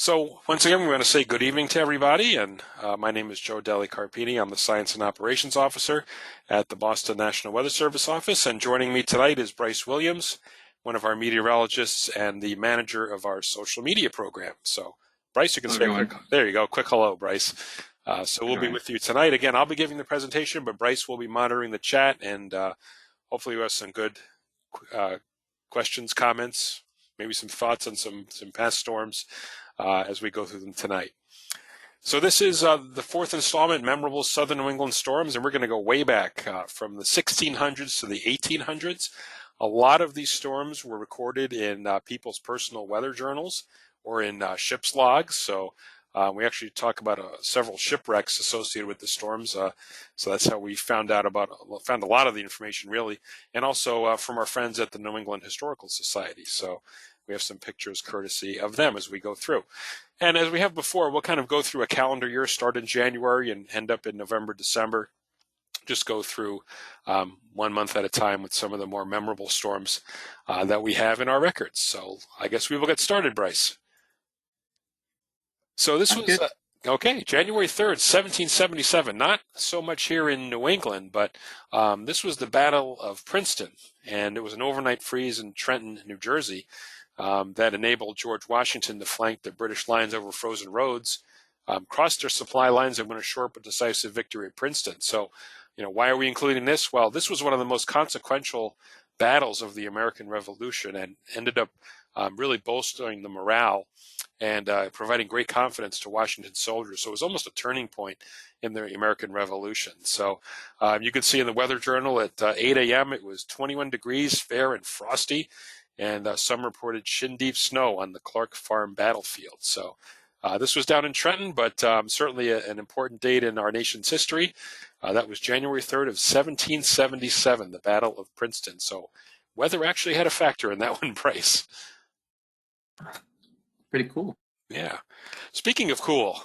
So once again, we want to say good evening to everybody, and my name is Joe Deli Carpini. I'm the Science and Operations Officer at the Boston National Weather Service office, and joining me tonight is Bryce Williams, one of our meteorologists and the manager of our social media program. So Bryce, you can say a quick, there you go, quick hello, Bryce. So we'll be with you tonight. Again, I'll be giving the presentation, but Bryce will be monitoring the chat, and hopefully we have some good questions, comments, maybe some thoughts on some past storms as we go through them tonight. So this is the fourth installment, Memorable Southern New England Storms, and we're going to go way back from the 1600s to the 1800s. A lot of these storms were recorded in people's personal weather journals or in ship's logs. So we actually talk about several shipwrecks associated with the storms. So that's how we found a lot of the information, really, and also from our friends at the New England Historical Society. So we have some pictures courtesy of them as we go through. And as we have before, we'll kind of go through a calendar year, start in January and end up in November, December. Just go through 1 month at a time with some of the more memorable storms that we have in our records. So I guess we will get started, Bryce. So this was, January 3rd, 1777. Not so much here in New England, but this was the Battle of Princeton. And it was an overnight freeze in Trenton, New Jersey. That enabled George Washington to flank the British lines over frozen roads, cross their supply lines, and win a short but decisive victory at Princeton. So, why are we including this? Well, this was one of the most consequential battles of the American Revolution and ended up really bolstering the morale and providing great confidence to Washington's soldiers. So it was almost a turning point in the American Revolution. So you can see in the Weather Journal at 8 a.m. it was 21 degrees, fair and frosty. And some reported shin-deep snow on the Clark Farm battlefield. So this was down in Trenton, but certainly an important date in our nation's history. That was January 3rd of 1777, the Battle of Princeton. So weather actually had a factor in that one, Bryce. Pretty cool. Yeah. Speaking of cool,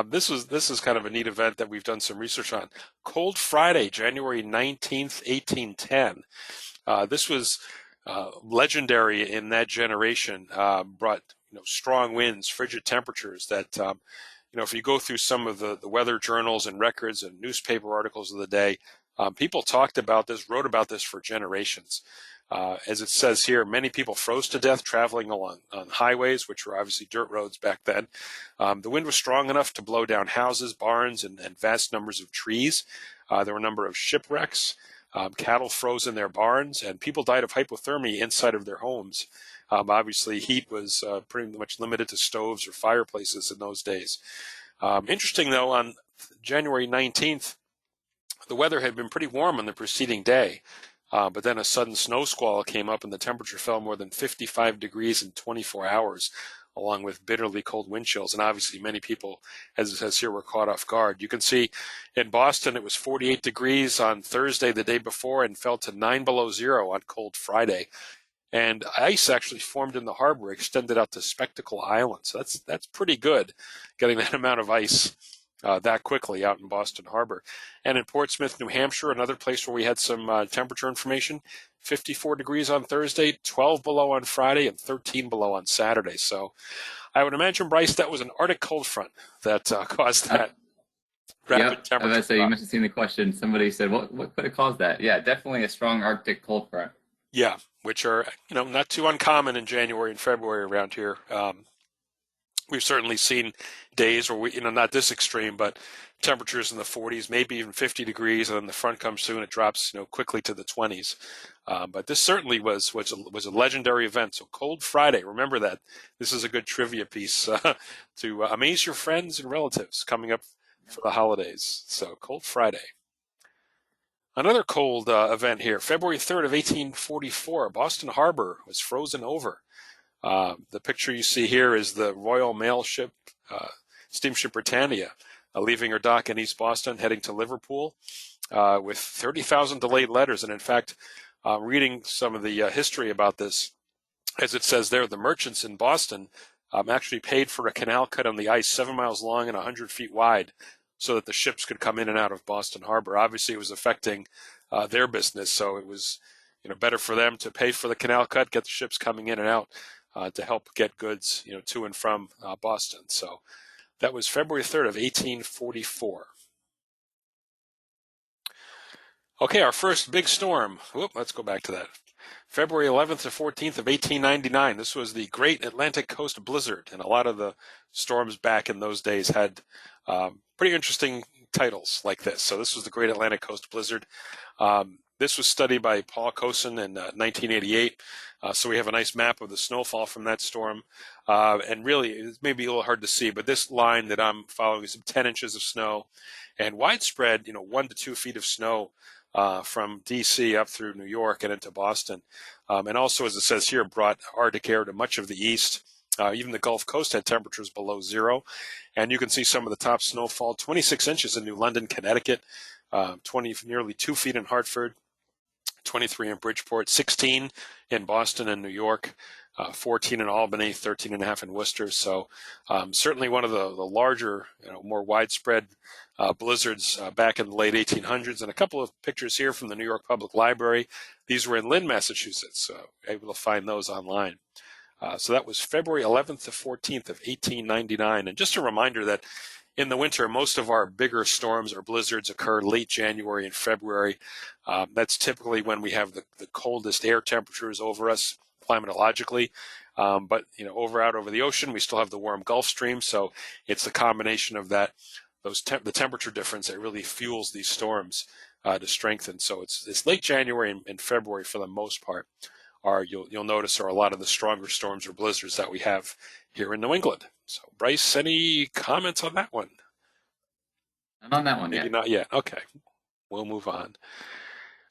this is kind of a neat event that we've done some research on. Cold Friday, January 19th, 1810. This was legendary in that generation, brought strong winds, frigid temperatures that if you go through some of the weather journals and records and newspaper articles of the day, people talked about this, wrote about this for generations. As it says here, many people froze to death traveling on highways, which were obviously dirt roads back then. The wind was strong enough to blow down houses, barns, and vast numbers of trees. There were a number of shipwrecks. Cattle froze in their barns, and people died of hypothermia inside of their homes. Obviously, heat was pretty much limited to stoves or fireplaces in those days. Interesting, though, on January 19th, the weather had been pretty warm on the preceding day, but then a sudden snow squall came up, and the temperature fell more than 55 degrees in 24 hours, along with bitterly cold wind chills. And obviously many people, as it says here, were caught off guard. You can see in Boston it was 48 degrees on Thursday the day before and fell to 9 below zero on Cold Friday. And ice actually formed in the harbor, extended out to Spectacle Island. So that's pretty good, getting that amount of ice that quickly out in Boston Harbor. And in Portsmouth, New Hampshire, another place where we had some temperature information, 54 degrees on Thursday, 12 below on Friday, and 13 below on Saturday. So I would imagine, Bryce, that was an Arctic cold front that caused that rapid temperature. So you must have seen the question. Somebody said, what could have caused that? Yeah, definitely a strong Arctic cold front. Yeah, which are not too uncommon in January and February around here. We've certainly seen days where we, not this extreme, but temperatures in the 40s, maybe even 50 degrees, and then the front comes through and it drops, quickly to the 20s. But this certainly was a legendary event. So Cold Friday, remember that. This is a good trivia piece to amaze your friends and relatives coming up for the holidays. So Cold Friday. Another cold event here, February 3rd of 1844, Boston Harbor was frozen over. The picture you see here is the Royal Mail ship, steamship Britannia, leaving her dock in East Boston, heading to Liverpool, with 30,000 delayed letters. And in fact, reading some of the history about this, as it says there, the merchants in Boston actually paid for a canal cut on the ice 7 miles long and 100 feet wide so that the ships could come in and out of Boston Harbor. Obviously, it was affecting their business, so it was better for them to pay for the canal cut, get the ships coming in and out. to help get goods, to and from Boston. So that was February 3rd of 1844. Okay, our first big storm. Let's go back to that. February 11th to 14th of 1899. This was the Great Atlantic Coast Blizzard, and a lot of the storms back in those days had pretty interesting titles like this. So this was the Great Atlantic Coast Blizzard. This was studied by Paul Cosin in 1988. So we have a nice map of the snowfall from that storm. And really, it may be a little hard to see, but this line that I'm following is 10 inches of snow and widespread, 1 to 2 feet of snow from D.C. up through New York and into Boston. And also, as it says here, brought Arctic air to much of the east. Even the Gulf Coast had temperatures below zero. And you can see some of the top snowfall, 26 inches in New London, Connecticut, nearly 2 feet in Hartford, 23 in Bridgeport, 16 in Boston and New York, 14 in Albany, 13 and a half in Worcester. So certainly one of the larger, more widespread blizzards back in the late 1800s. And a couple of pictures here from the New York Public Library. These were in Lynn, Massachusetts. Able to find those online. So that was February 11th to 14th of 1899. And just a reminder that in the winter, most of our bigger storms or blizzards occur late January and February. That's typically when we have the coldest air temperatures over us climatologically. But out over the ocean, we still have the warm Gulf Stream. So it's the combination of that, the temperature difference that really fuels these storms to strengthen. So it's late January and February for the most part. You'll notice are a lot of the stronger storms or blizzards that we have here in New England. So, Bryce, any comments on that one? Not on that one Maybe yet. not yet. Okay, we'll move on.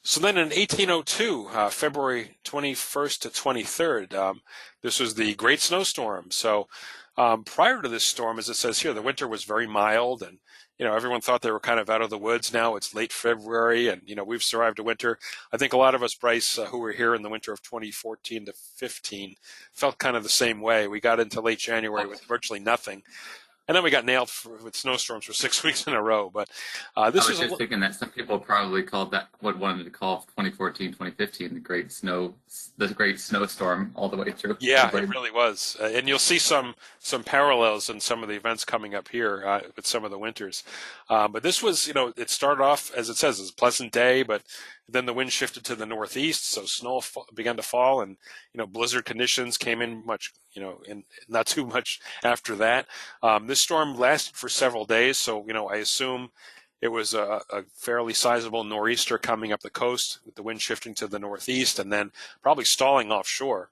So then in 1802, February 21st to 23rd, this was the Great Snowstorm. So prior to this storm, as it says here, the winter was very mild, and everyone thought they were kind of out of the woods. Now it's late February, and we've survived a winter. I think a lot of us, Bryce, who were here in the winter of 2014 to 15, felt kind of the same way. We got into late January with virtually nothing. And then we got nailed with snowstorms for 6 weeks in a row. But this I was just thinking that some people probably called that what wanted to call 2014, 2015 the great snowstorm all the way through. Yeah, it really was. And you'll see some parallels in some of the events coming up here with some of the winters. But this was, it started off, as it says, as a pleasant day, but then the wind shifted to the northeast, so snow began to fall, and, blizzard conditions came in much, and not too much after that. This storm lasted for several days, so, I assume it was a fairly sizable nor'easter coming up the coast with the wind shifting to the northeast and then probably stalling offshore,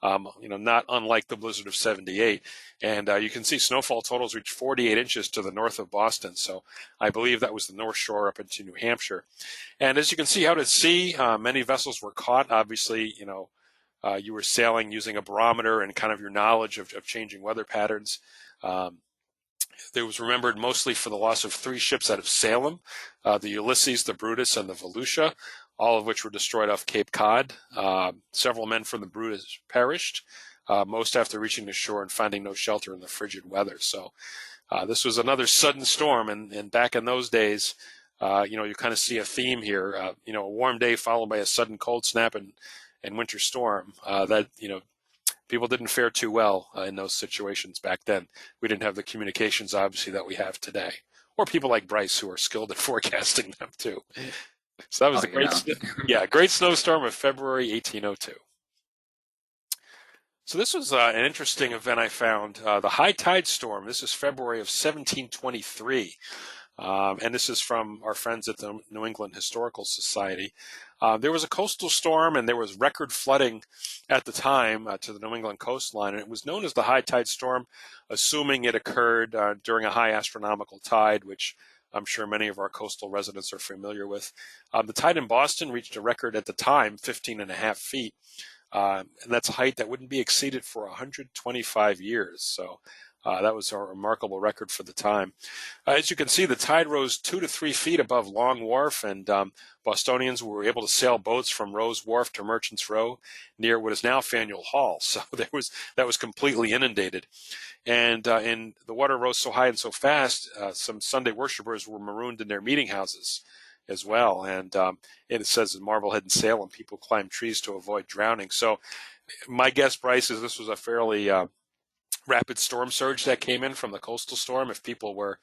not unlike the blizzard of 78. And you can see snowfall totals reached 48 inches to the north of Boston. So I believe that was the North Shore up into New Hampshire. And as you can see out at sea, many vessels were caught. Obviously, you were sailing using a barometer and kind of your knowledge of changing weather patterns. It was remembered mostly for the loss of 3 ships out of Salem, the Ulysses, the Brutus, and the Volusia, all of which were destroyed off Cape Cod. Several men from the Brutus perished, most after reaching the shore and finding no shelter in the frigid weather. So this was another sudden storm, and back in those days, you kind of see a theme here. A warm day followed by a sudden cold snap and winter storm that, people didn't fare too well in those situations back then. We didn't have the communications, obviously, that we have today, or people like Bryce who are skilled at forecasting them too. So that was great snowstorm of February 1802. So this was an interesting event I found. The high tide storm. This is February of 1723. And this is from our friends at the New England Historical Society. There was a coastal storm, and there was record flooding at the time to the New England coastline, and it was known as the high tide storm, assuming it occurred during a high astronomical tide, which I'm sure many of our coastal residents are familiar with. The tide in Boston reached a record at the time, 15 and a half feet, and that's a height that wouldn't be exceeded for 125 years. So that was a remarkable record for the time. As you can see, the tide rose 2 to 3 feet above Long Wharf, and Bostonians were able to sail boats from Rose Wharf to Merchants Row near what is now Faneuil Hall. So that was completely inundated. And the water rose so high and so fast, some Sunday worshipers were marooned in their meeting houses as well. And it says in Marblehead and Salem, people climbed trees to avoid drowning. So My guess, Bryce, is this was a fairly rapid storm surge that came in from the coastal storm. If people were,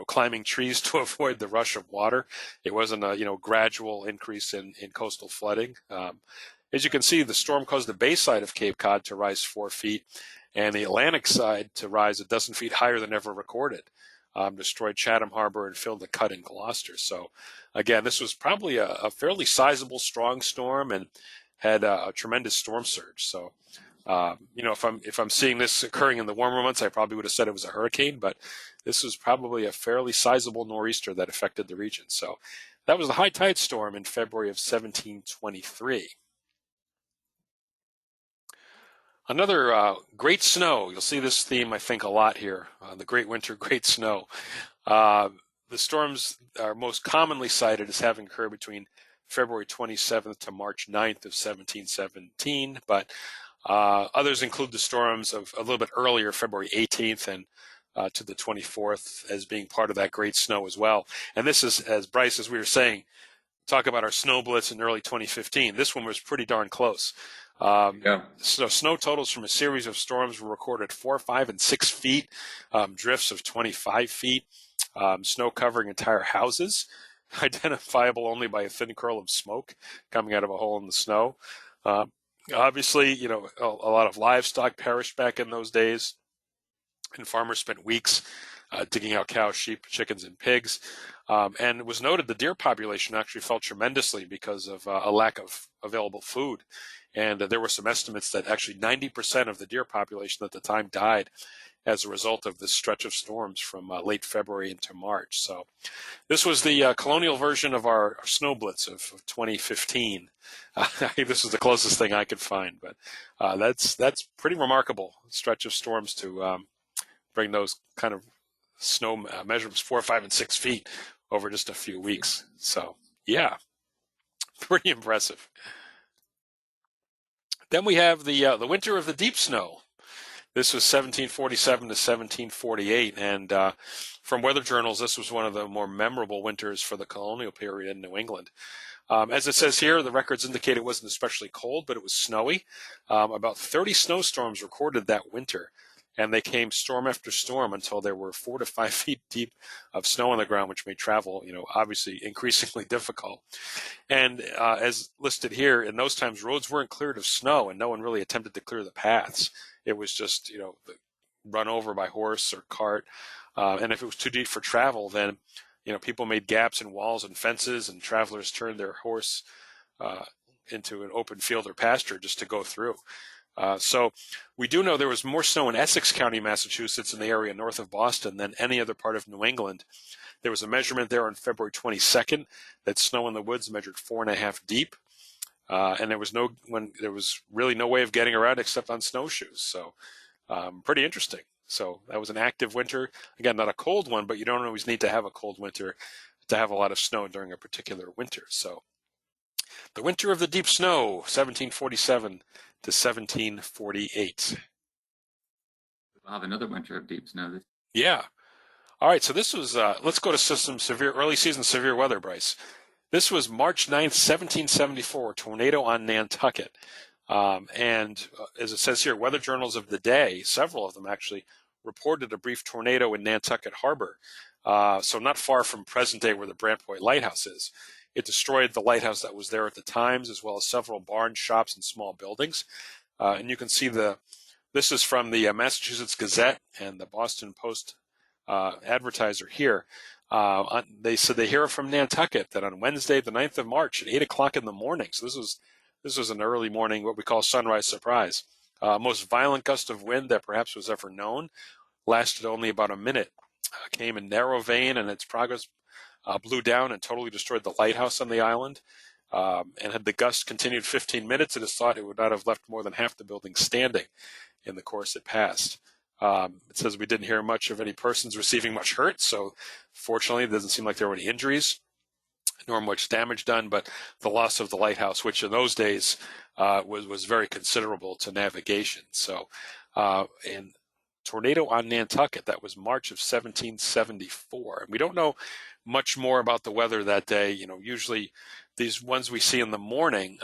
climbing trees to avoid the rush of water, it wasn't a, gradual increase in coastal flooding. As you can see, the storm caused the bay side of Cape Cod to rise 4 feet and the Atlantic side to rise a dozen feet higher than ever recorded. Destroyed Chatham Harbor and filled the cut in Gloucester. So again, this was probably a fairly sizable, strong storm and had a tremendous storm surge. So if I'm seeing this occurring in the warmer months, I probably would have said it was a hurricane, but this was probably a fairly sizable nor'easter that affected the region. So that was the high tide storm in February of 1723. Another great snow. You'll see this theme, I think, a lot here. The great winter, great snow. The storms are most commonly cited as having occurred between February 27th to March 9th of 1717, but others include the storms of a little bit earlier, February 18th and to the 24th, as being part of that great snow as well. And this is, as Bryce, as we were saying, talk about our snow blitz in early 2015. This one was pretty darn close. So snow totals from a series of storms were recorded 4, 5, and 6 feet, drifts of 25 feet, snow covering entire houses, identifiable only by a thin curl of smoke coming out of a hole in the snow. Obviously, a lot of livestock perished back in those days, and farmers spent weeks digging out cows, sheep, chickens, and pigs. And it was noted the deer population actually fell tremendously because of a lack of available food. And there were some estimates that actually 90% of the deer population at the time died as a result of this stretch of storms from late February into March. So this was the Colonial version of our snow blitz of 2015. This is the closest thing I could find, but that's pretty remarkable stretch of storms to bring those kind of snow measurements 4, 5, and 6 feet over just a few weeks. So yeah, pretty impressive. Then we have the winter of the deep snow. This was 1747 to 1748, and from weather journals, this was one of the more memorable winters for the colonial period in New England. As it says here, the records indicate it wasn't especially cold, but it was snowy. About 30 snowstorms recorded that winter, and they came storm after storm until there were 4 to 5 feet deep of snow on the ground, which made travel, obviously increasingly difficult. And as listed here, in those times, roads weren't cleared of snow, and no one really attempted to clear the paths. It was just, run over by horse or cart. And if it was too deep for travel, then, people made gaps in walls and fences, and travelers turned their horse into an open field or pasture just to go through. So we do know there was more snow in Essex County, Massachusetts, in the area north of Boston than any other part of New England. There was a measurement there on February 22nd that snow in the woods measured 4.5 deep. And there was really no way of getting around except on snowshoes. So pretty interesting. So that was an active winter. Again, not a cold one, but you don't always need to have a cold winter to have a lot of snow during a particular winter. So the winter of the deep snow, 1747 to 1748. We'll have another winter of deep snow. Yeah. All right. So this was, let's go to some early season severe weather, Bryce. This was March 9th, 1774, tornado on Nantucket. And as it says here, weather journals of the day, several of them actually, reported a brief tornado in Nantucket Harbor. So not far from present day where the Brantpoint Lighthouse is. It destroyed the lighthouse that was there at the times, as well as several barns, shops, and small buildings. And you can see this is from the Massachusetts Gazette and the Boston Post Advertiser here. They said they hear from Nantucket that on Wednesday, the 9th of March at 8 o'clock in the morning. So this was an early morning, what we call sunrise surprise. Most violent gust of wind that perhaps was ever known, lasted only about a minute. Came in narrow vein, and its progress blew down and totally destroyed the lighthouse on the island. And had the gust continued 15 minutes, it is thought it would not have left more than half the building standing in the course it passed. It says we didn't hear much of any persons receiving much hurt, so fortunately it doesn't seem like there were any injuries nor much damage done, but the loss of the lighthouse, which in those days was very considerable to navigation. So in tornado on Nantucket, that was March of 1774. And we don't know much more about the weather that day. Usually these ones we see in the morning,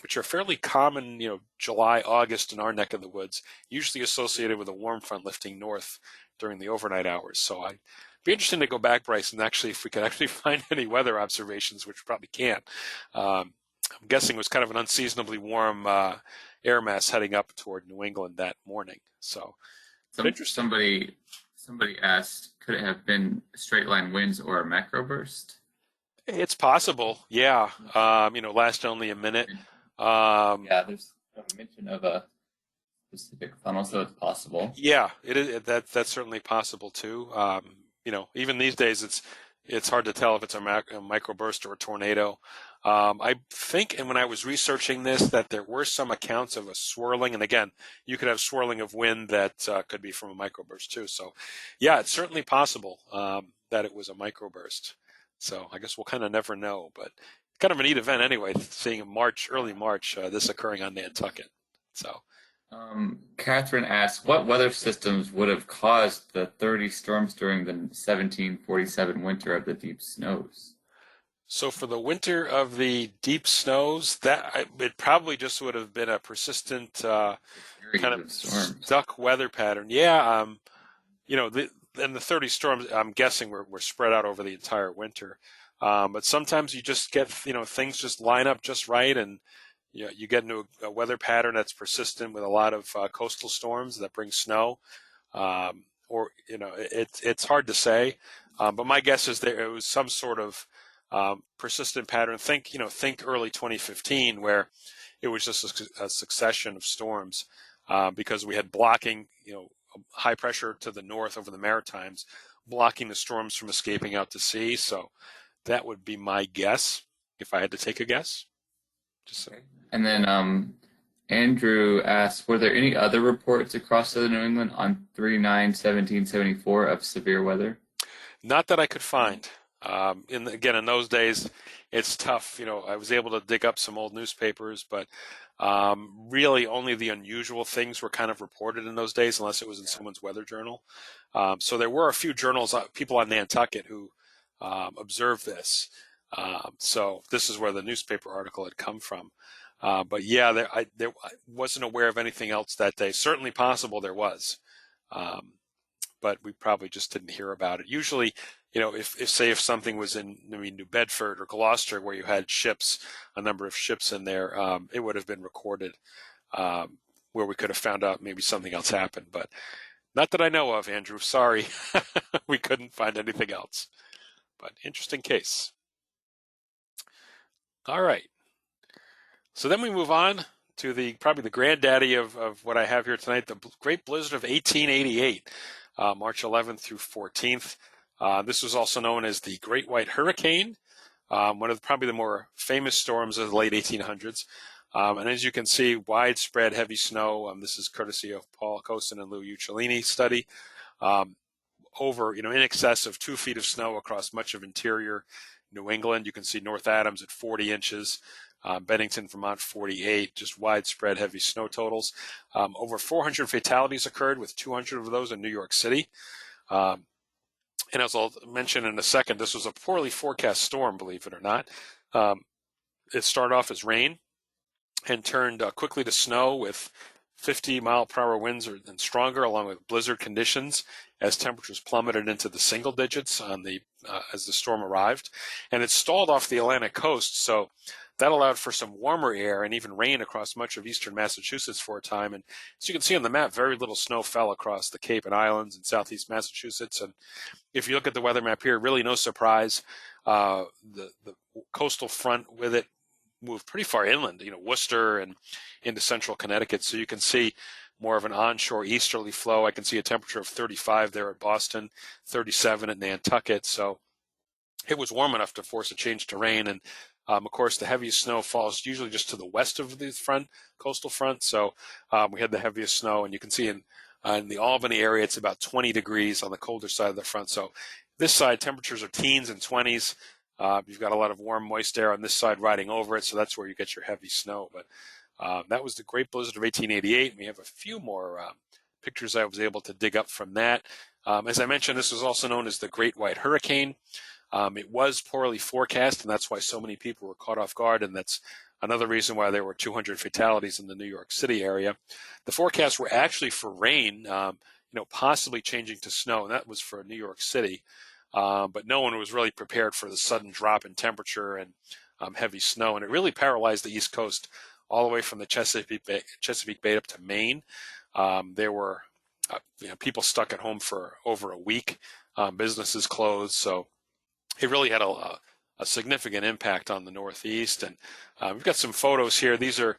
which are fairly common, July, August in our neck of the woods, usually associated with a warm front lifting north during the overnight hours. So I'd be interesting to go back, Bryce, and actually if we could actually find any weather observations, which we probably can't. I'm guessing it was kind of an unseasonably warm air mass heading up toward New England that morning. So interesting. Somebody asked, could it have been straight line winds or a macroburst? It's possible, yeah. Last only a minute. Yeah, there's a mention of a specific funnel, so it's possible. Yeah, it is. That's certainly possible too. Even these days, it's hard to tell if it's a microburst or a tornado. I think, and when I was researching this, that there were some accounts of a swirling, and again, you could have swirling of wind that could be from a microburst too. So, yeah, it's certainly possible that it was a microburst. So I guess we'll kind of never know, but kind of a neat event anyway, seeing early March, this occurring on Nantucket. So, Catherine asks, what weather systems would have caused the 30 storms during the 1747 winter of the deep snows? So for the winter of the deep snows, it probably just would have been a persistent kind of stuck weather pattern. Yeah, and the 30 storms, I'm guessing, were spread out over the entire winter. But sometimes you just get, things just line up just right, and you get into a weather pattern that's persistent with a lot of coastal storms that bring snow. It's hard to say. But my guess is it was some sort of persistent pattern. Think early 2015, where it was just a succession of storms because we had blocking, high pressure to the north over the Maritimes, blocking the storms from escaping out to sea. So that would be my guess if I had to take a guess. Okay. And then Andrew asks, were there any other reports across southern New England on 3/9/1774 of severe weather? Not that I could find. In those days, it's tough. I was able to dig up some old newspapers, but really only the unusual things were kind of reported in those days, unless it was in someone's weather journal. So there were a few journals, people on Nantucket who observed this. So this is where the newspaper article had come from. But yeah, I wasn't aware of anything else that day. Certainly possible there was. But we probably just didn't hear about it. Usually, if something was in New Bedford or Gloucester, where you had a number of ships in there, it would have been recorded where we could have found out maybe something else happened. But not that I know of, Andrew. Sorry, we couldn't find anything else. But interesting case. All right. So then we move on to probably the granddaddy of what I have here tonight, the Great Blizzard of 1888. March 11th through 14th. This was also known as the Great White Hurricane, one of probably the more famous storms of the late 1800s. And as you can see, widespread heavy snow. This is courtesy of Paul Cosin and Lou Uccellini study. Over, in excess of 2 feet of snow across much of interior New England. You can see North Adams at 40 inches. Bennington, Vermont, 48, just widespread heavy snow totals. Over 400 fatalities occurred, with 200 of those in New York City. And as I'll mention in a second, this was a poorly forecast storm, believe it or not. It started off as rain and turned quickly to snow with 50-mile-per-hour winds and stronger, along with blizzard conditions, as temperatures plummeted into the single digits as the storm arrived. And it stalled off the Atlantic coast, so that allowed for some warmer air and even rain across much of eastern Massachusetts for a time. And as you can see on the map, very little snow fell across the Cape and Islands in southeast Massachusetts. And if you look at the weather map here, really no surprise. The coastal front with it moved pretty far inland, Worcester and into central Connecticut. So you can see more of an onshore easterly flow. I can see a temperature of 35 there at Boston, 37 at Nantucket. So it was warm enough to force a change to rain. And of course, the heaviest snow falls usually just to the west of the coastal front. So we had the heaviest snow, and you can see in the Albany area, it's about 20 degrees on the colder side of the front. So this side, temperatures are teens and 20s. You've got a lot of warm, moist air on this side riding over it, so that's where you get your heavy snow. But that was the Great Blizzard of 1888. We have a few more pictures I was able to dig up from that. As I mentioned, this was also known as the Great White Hurricane. It was poorly forecast, and that's why so many people were caught off guard, and that's another reason why there were 200 fatalities in the New York City area. The forecasts were actually for rain, possibly changing to snow, and that was for New York City. But no one was really prepared for the sudden drop in temperature and heavy snow, and it really paralyzed the East Coast all the way from the Chesapeake Bay up to Maine. There were people stuck at home for over a week, businesses closed, so it really had a significant impact on the Northeast. And we've got some photos here. These are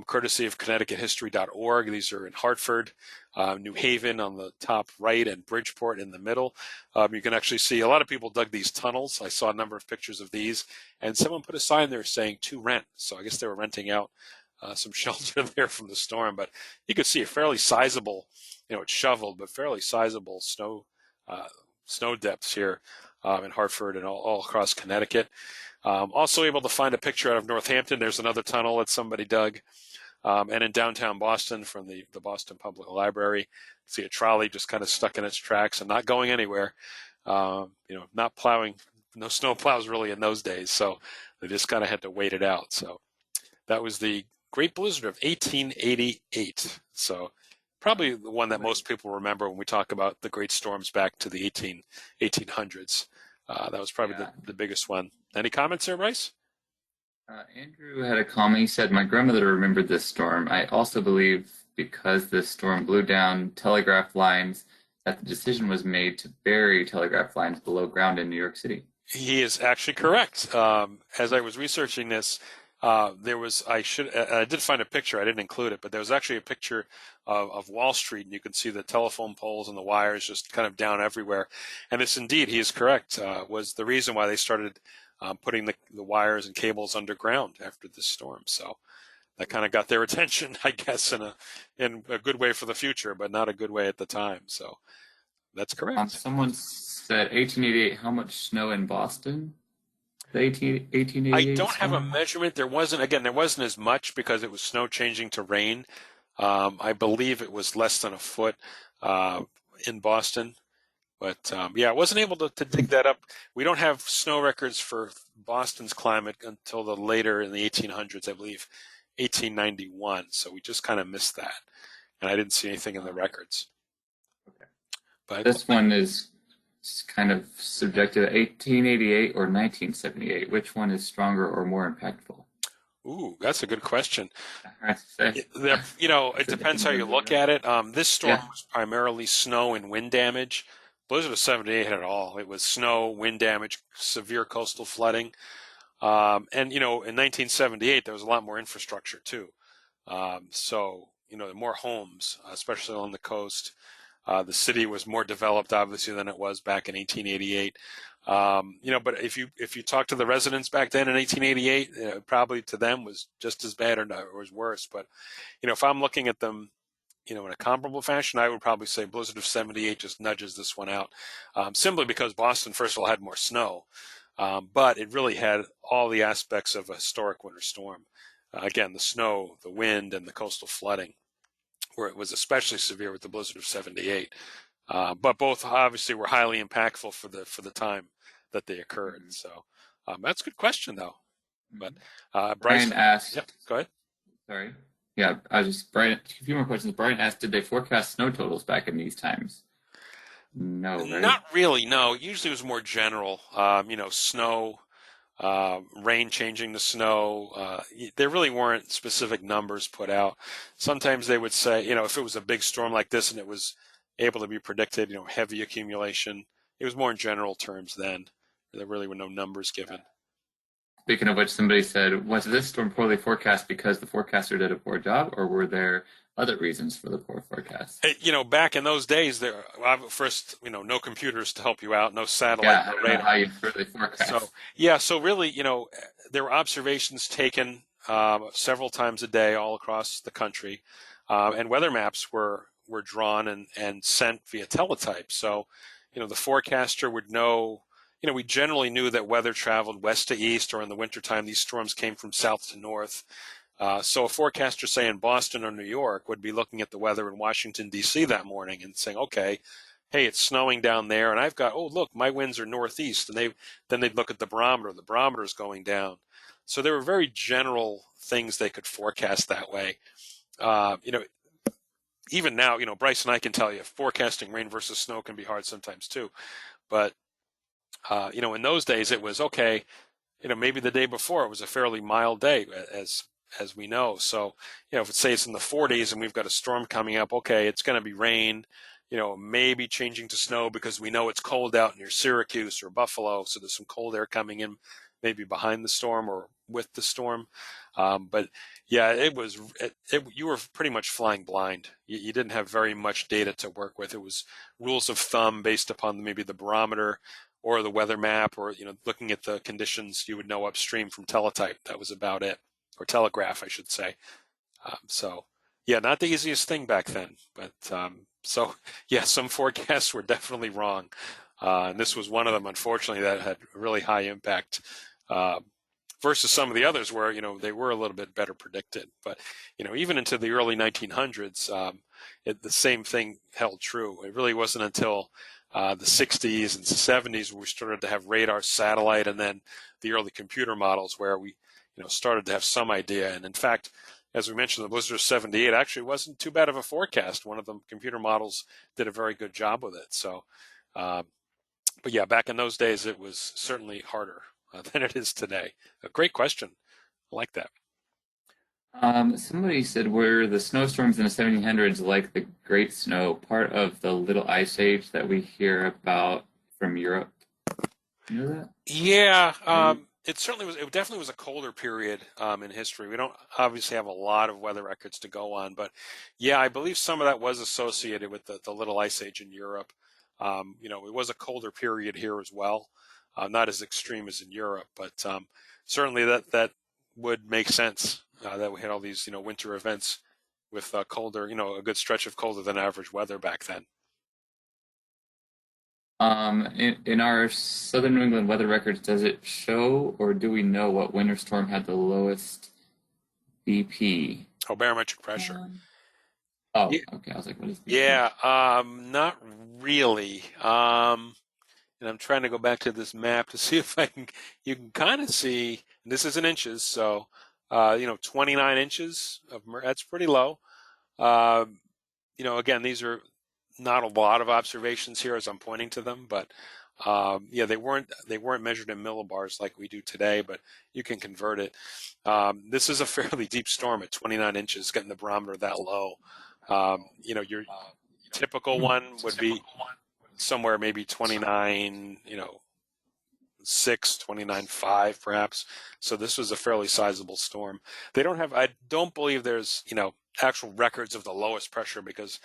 courtesy of ConnecticutHistory.org. These are in Hartford, New Haven on the top right, and Bridgeport in the middle. You can actually see a lot of people dug these tunnels. I saw a number of pictures of these, and someone put a sign there saying to rent. So I guess they were renting out some shelter there from the storm. But you could see a fairly sizable, it's shoveled, but fairly sizable snow depths here in Hartford and all across Connecticut. Also able to find a picture out of Northampton. There's another tunnel that somebody dug. And in downtown Boston from the Boston Public Library, see a trolley just kind of stuck in its tracks and not going anywhere. Not plowing, no snow plows really in those days. So they just kind of had to wait it out. So that was the Great Blizzard of 1888. So probably the one that most people remember when we talk about the great storms back to the 1800s. That was probably the biggest one. Any comments there, Bryce? Andrew had a comment. He said, "My grandmother remembered this storm. I also believe because this storm blew down telegraph lines that the decision was made to bury telegraph lines below ground in New York City." He is actually correct. As I was researching this, I did find a picture. I didn't include it, but there was actually a picture of Wall Street, and you can see the telephone poles and the wires just kind of down everywhere. And this, indeed, he is correct, was the reason why they started putting the wires and cables underground after this storm. So that kind of got their attention, I guess, in a good way for the future, but not a good way at the time. So that's correct. Someone said 1888. How much snow in Boston? The 1888. I don't have a measurement. There wasn't as much because it was snow changing to rain. I believe it was less than a foot in Boston. But I wasn't able to dig that up. We don't have snow records for Boston's climate until later in the 1800s, I believe, 1891. So we just kind of missed that. And I didn't see anything in the records. Okay. But this one is kind of subjective. 1888 or 1978? Which one is stronger or more impactful? Ooh, that's a good question. It depends how you look at it. This storm was primarily snow and wind damage. Blizzard of 78 had it all. It was snow, wind damage, severe coastal flooding. In 1978, there was a lot more infrastructure too. More homes, especially on the coast. The city was more developed, obviously, than it was back in 1888. But if you talk to the residents back then in 1888, probably to them was just as bad or was worse. But, if I'm looking at them, in a comparable fashion, I would probably say Blizzard of 78 just nudges this one out, simply because Boston, first of all, had more snow, but it really had all the aspects of a historic winter storm. Again, the snow, the wind, and the coastal flooding, where it was especially severe with the Blizzard of 78. But both obviously were highly impactful for the time that they occurred. Mm-hmm. So that's a good question, though. But Brian asked. Yep, go ahead. Sorry. Yeah, Brian. A few more questions. Brian asked, did they forecast snow totals back in these times? No, right? Not really. No. Usually it was more general. Snow, rain changing to snow. There really weren't specific numbers put out. Sometimes they would say, if it was a big storm like this and it was able to be predicted, heavy accumulation. It was more in general terms then. There really were no numbers given. Speaking of which, somebody said, was this storm poorly forecast because the forecaster did a poor job, or were there other reasons for the poor forecast? Back in those days, there first, no computers to help you out, no satellite, no radar. How you really forecast. So really, there were observations taken several times a day all across the country, and weather maps were drawn and sent via teletype. So, the forecaster would know. We generally knew that weather traveled west to east, or in the wintertime, these storms came from south to north. So a forecaster, say in Boston or New York, would be looking at the weather in Washington, D.C. that morning and saying, okay, hey, it's snowing down there, and I've got, oh, look, my winds are northeast, and then they'd look at the barometer. The barometer's going down. So there were very general things they could forecast that way. You know, even now, you know, Bryce and I can tell you forecasting rain versus snow can be hard sometimes too. But you know, in those days it was okay. You know, maybe the day before it was a fairly mild day, as we know. So, you know, if say it's in the 40s and we've got a storm coming up, okay, it's going to be rain. You know, maybe changing to snow because we know it's cold out near Syracuse or Buffalo, so there's some cold air coming in, maybe behind the storm or with the storm. But yeah, you were pretty much flying blind. You didn't have very much data to work with. It was rules of thumb based upon maybe the barometer or the weather map, or you know, looking at the conditions you would know upstream from teletype. That was about it, or telegraph, I should say. So yeah, not the easiest thing back then. But so yeah, some forecasts were definitely wrong, and this was one of them, unfortunately, that had really high impact. Uh, Versus some of the others where, you know, they were a little bit better predicted. But, you know, even into the early 1900s, the same thing held true. It really wasn't until the 60s and 70s where we started to have radar, satellite, and then the early computer models where we, you know, started to have some idea. And in fact, as we mentioned, the blizzard of 78 actually wasn't too bad of a forecast. One of the computer models did a very good job with it. So, but yeah, back in those days, it was certainly harder than it is today. A great question. I like that. Somebody said, were the snowstorms in the 1700s like the Great Snow, part of the Little Ice Age that we hear about from Europe? You know that? Yeah, Maybe. it certainly was. It definitely was a colder period in history. We don't obviously have a lot of weather records to go on, but yeah, I believe some of that was associated with the Little Ice Age in Europe. You know, it was a colder period here as well, not as extreme as in Europe, but certainly that would make sense that we had all these, you know, winter events with colder, you know, a good stretch of colder than average weather back then. In our Southern New England weather records, does it show or do we know what winter storm had the lowest BP? Oh, barometric pressure. Um, Yeah, oh, okay. I was like, what is BP? yeah, not really. And I'm trying to go back to this map to see if I can. You can kind of see. And this is in inches, so you know, 29 inches of that's pretty low. Um, you know, again, these are not a lot of observations here as I'm pointing to them, but yeah, they weren't measured in millibars like we do today, but you can convert it. This is a fairly deep storm at 29 inches, getting the barometer that low. You know, your typical one would be somewhere maybe 29, you know, 6, 29.5 perhaps. So this was a fairly sizable storm. I don't believe there's, you know, actual records of the lowest pressure because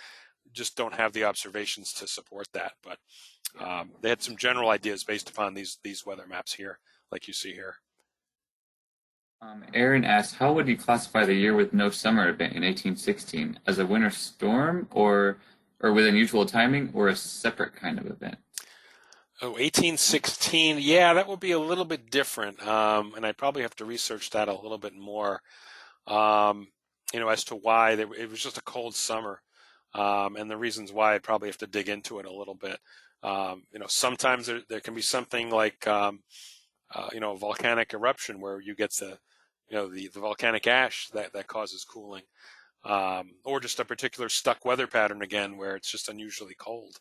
just don't have the observations to support that. But they had some general ideas based upon these weather maps here, like you see here. Aaron asked, how would you classify the year with no summer event in 1816? As a winter storm or with unusual timing or a separate kind of event? Oh, 1816. Yeah, that would be a little bit different. And I'd probably have to research that a little bit more, um, you know, as to why it was just a cold summer. And the reasons why I'd probably have to dig into it a little bit. You know, sometimes there can be something like, you know, a volcanic eruption where you get you know, the volcanic ash that causes cooling, or just a particular stuck weather pattern again where it's just unusually cold.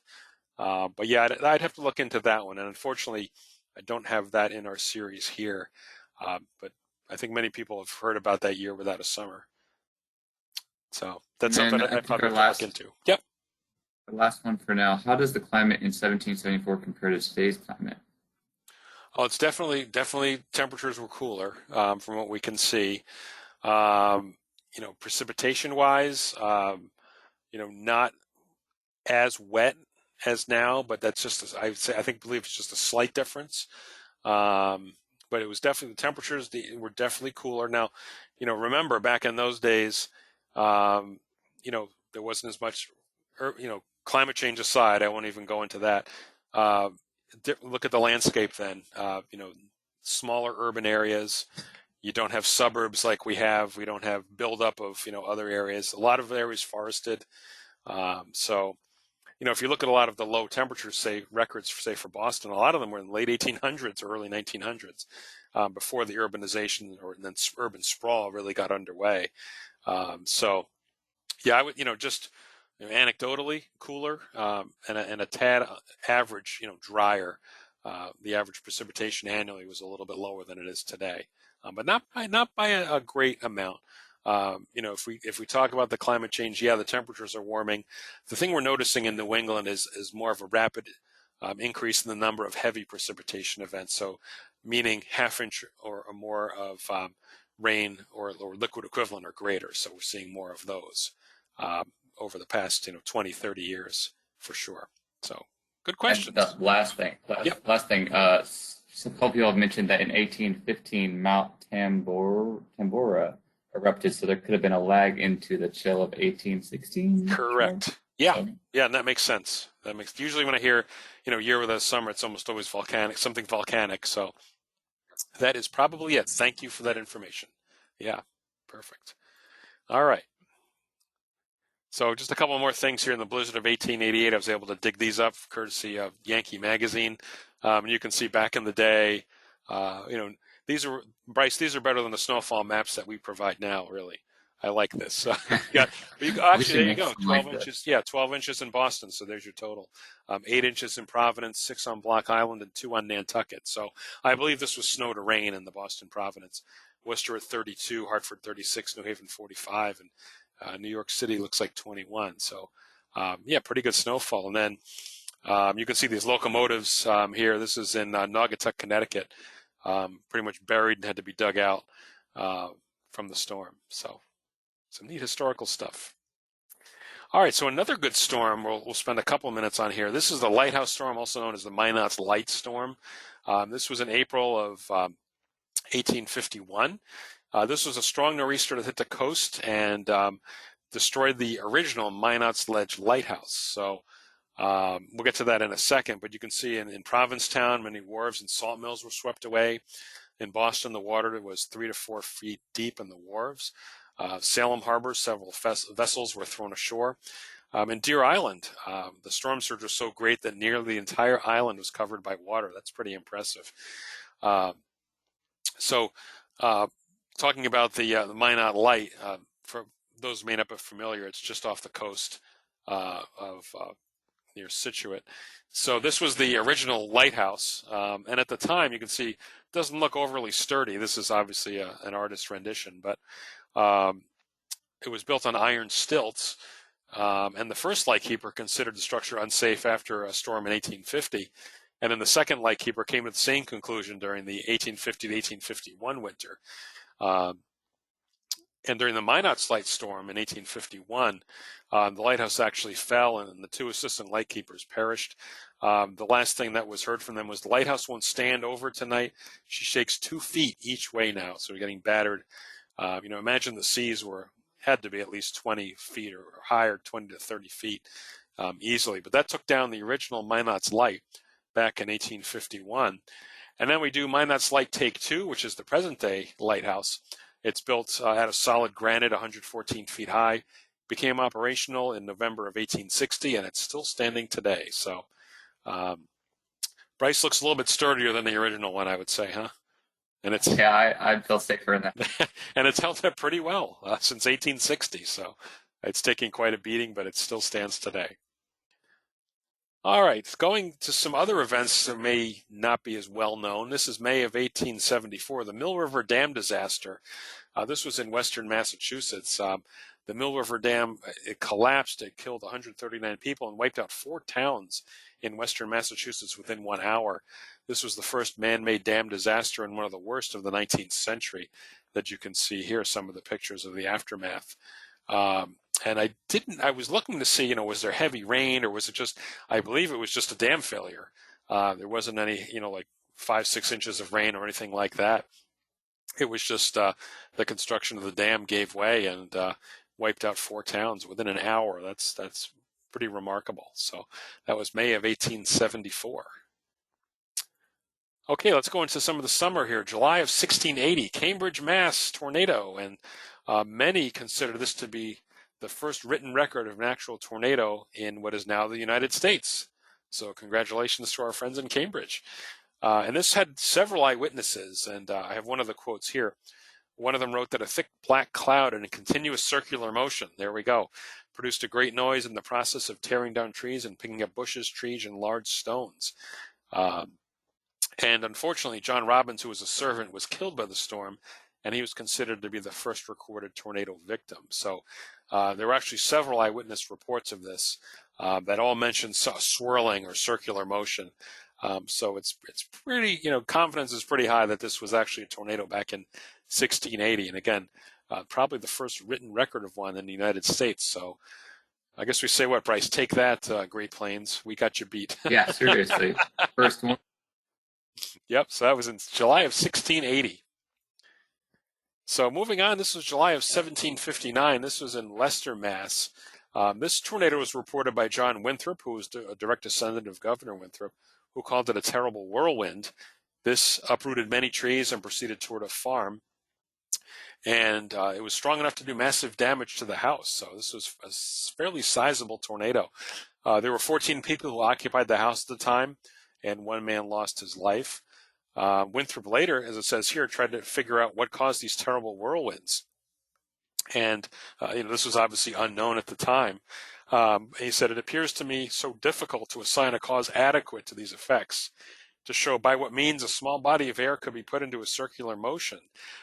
But yeah, I'd have to look into that one. And unfortunately, I don't have that in our series here. But I think many people have heard about that year without a summer. So And that's something then I I think probably have to look into. Yep. our last one for now. How does the climate in 1774 compare to today's climate? Oh, it's definitely temperatures were cooler from what we can see. Um, you know, precipitation wise, you know, not as wet as now, but that's just, believe it's just a slight difference. Um, but it was definitely the temperatures were definitely cooler. Now, you know, remember back in those days, um, you know, there wasn't as much, you know, climate change aside, I won't even go into that. Uh, Look at the landscape then. You know, smaller urban areas. You don't have suburbs like we have. We don't have buildup of, you know, other areas. A lot of areas forested. So if you look at a lot of the low temperatures, say records, say for Boston, a lot of them were in the late 1800s or early 1900s, before the urbanization or then urban sprawl really got underway. So yeah, I would, just anecdotally cooler, and a tad average, drier. The average precipitation annually was a little bit lower than it is today, but not by a great amount. If we talk about the climate change, yeah, the temperatures are warming. The thing we're noticing in New England is more of a rapid increase in the number of heavy precipitation events. So, meaning half inch or more of rain or liquid equivalent or greater. So we're seeing more of those over the past 20, 30 years for sure. So good And the questions. last thing, Yep. last thing, some couple people have mentioned that in 1815 Mount Tambora erupted, so there could have been a lag into the chill of 1816. Correct. Yeah. So, Yeah, and that makes sense. Usually when I hear, year without summer, it's almost always volcanic, something volcanic. So that is probably it. Thank you for that information. Yeah, perfect. All right. So just a couple more things here in the blizzard of 1888. I was able to dig these up courtesy of Yankee Magazine. And you can see back in the day, these are, Bryce, these are better than the snowfall maps that we provide now, really. I like this. Actually, there you go. 12 inches. Yeah, 12 inches in Boston. So there's your total. 8 inches in Providence, 6 on Block Island, and 2 on Nantucket. So I believe this was snow to rain in the Boston Providence. Worcester at 32, Hartford 36, New Haven 45, and New York City looks like 21. So yeah, pretty good snowfall. And then you can see these locomotives here. This is in Naugatuck, Connecticut. Pretty much buried and had to be dug out from the storm. So some neat historical stuff. All right, so another good storm we'll spend a couple of minutes on here. This is the Lighthouse storm, also known as the Minot's Light storm. This was in April of 1851. This was a strong nor'easter that hit the coast and destroyed the original Minot's Ledge Lighthouse. So we'll get to that in a second, but you can see in Provincetown, many wharves and salt mills were swept away. In Boston, the water was 3 to 4 feet deep in the wharves. Salem Harbor, several vessels were thrown ashore. In Deer Island, the storm surge was so great that nearly the entire island was covered by water. That's pretty impressive. So talking about the Minot Light, for those who may not be familiar, it's just off the coast of near Situate. So this was the original lighthouse, and at the time you can see it doesn't look overly sturdy. This is obviously an artist's rendition, but it was built on iron stilts, and the first lightkeeper considered the structure unsafe after a storm in 1850, and then the second lightkeeper came to the same conclusion during the 1850 to 1851 winter. And during the Minot's Light storm in 1851, the lighthouse actually fell and the 2 assistant lightkeepers perished. The last thing that was heard from them was the lighthouse won't stand over tonight. She shakes 2 feet each way now, so we're getting battered. Imagine the seas had to be at least 20 feet or higher, 20 to 30 feet easily. But that took down the original Minot's Light back in 1851. And then we do Minot's Light Take 2, which is the present-day lighthouse. It's built out of solid granite, 114 feet high, became operational in November of 1860, and it's still standing today. So Bryce looks a little bit sturdier than the original one, I would say, huh? And it's I feel safer in that. and it's held up pretty well since 1860. So it's taking quite a beating, but it still stands today. All right, going to some other events that may not be as well known. This is May of 1874, the Mill River Dam disaster. This was in western Massachusetts. The Mill River Dam, it collapsed. It killed 139 people and wiped out 4 towns in western Massachusetts within 1 hour. This was the first man-made dam disaster and one of the worst of the 19th century that you can see here, some of the pictures of the aftermath. And I was looking to see, was there heavy rain or was it just, I believe it was just a dam failure. There wasn't any, like 5-6 inches of rain or anything like that. It was just the construction of the dam gave way and wiped out 4 towns within an hour. That's pretty remarkable. So that was May of 1874. Okay, let's go into some of the summer here. July of 1680, Cambridge, Mass. Tornado, and many consider this to be the first written record of an actual tornado in what is now the United States. So congratulations to our friends in Cambridge. And this had several eyewitnesses, and I have one of the quotes here. One of them wrote that a thick black cloud in a continuous circular motion, there we go, produced a great noise in the process of tearing down trees and picking up bushes, trees, and large stones. And unfortunately, John Robbins, who was a servant, was killed by the storm, and he was considered to be the first recorded tornado victim. So there were actually several eyewitness reports of this that all mentioned swirling or circular motion. So it's pretty, confidence is pretty high that this was actually a tornado back in 1680. And again, probably the first written record of one in the United States. So I guess we say what, Bryce? Take that, Great Plains. We got you beat. Yeah, seriously. First one. Yep, so that was in July of 1680. So moving on, this was July of 1759. This was in Leicester, Mass. This tornado was reported by John Winthrop, who was a direct descendant of Governor Winthrop, who called it a terrible whirlwind. This uprooted many trees and proceeded toward a farm. And it was strong enough to do massive damage to the house. So this was a fairly sizable tornado. There were 14 people who occupied the house at the time, and one man lost his life. Winthrop later, as it says here, tried to figure out what caused these terrible whirlwinds. And, this was obviously unknown at the time. He said, "It appears to me so difficult to assign a cause adequate to these effects, to show by what means a small body of air could be put into a circular motion,